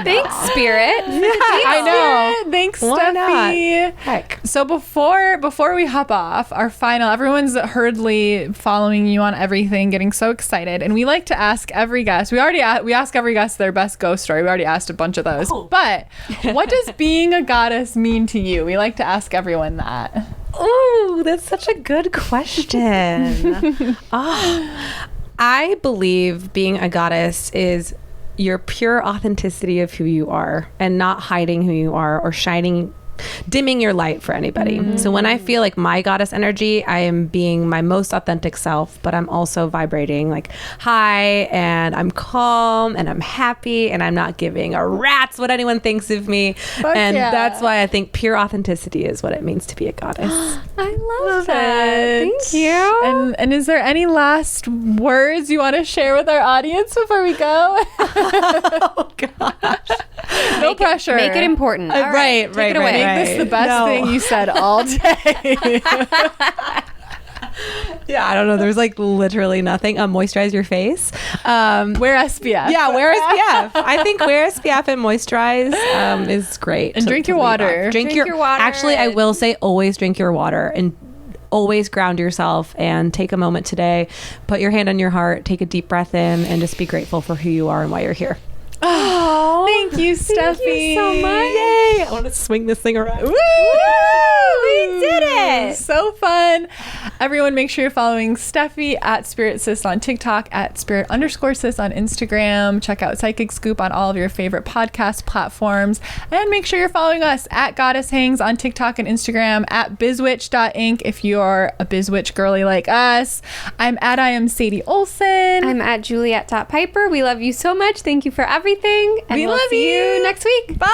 Thanks, Spirit. I know. Thanks, Why Steffi. not? Heck. So before we hop off, our final, everyone's hurriedly following you on everything, getting so excited, and we like to ask every guest. We ask every guest their best ghost story. We already asked a bunch of those. But what does being a goddess mean to you? We like to ask everyone that. Ooh, that's such a good question. I believe being a goddess is your pure authenticity of who you are and not hiding who you are or dimming your light for anybody. So when I feel like my goddess energy, I am being my most authentic self, but I'm also vibrating like high, and I'm calm and I'm happy and I'm not giving a rat's what anyone thinks of me. That's why I think pure authenticity is what it means to be a goddess. I love that. Thank you. And is there any last words you want to share with our audience before we go? Oh gosh. No pressure. Make it important. All Right. Take it away. Make this the best thing you said all day. Yeah, I don't know. There's like literally nothing. Moisturize your face. Wear SPF. Yeah, wear SPF. I think wear SPF and moisturize is great. And drink your water. Drink your water. Actually, I will say always drink your water and always ground yourself and take a moment today. Put your hand on your heart. Take a deep breath in and just be grateful for who you are and why you're here. Oh, thank you, Steffi. Thank you so much. Yay! I want to swing this thing around. Woo! We did it. So fun. Everyone, make sure you're following Steffi at Spirit Sis on TikTok, at Spirit_Sis on Instagram. Check out Psychic Scoop on all of your favorite podcast platforms. And make sure you're following us at Goddess Hangs on TikTok and Instagram, at bizwitch.inc if you are a bizwitch girly like us. I'm at I am Sadie Olson. I'm at Juliet.Piper. We love you so much. Thank you for everything. And We we'll love see you next week. Bye.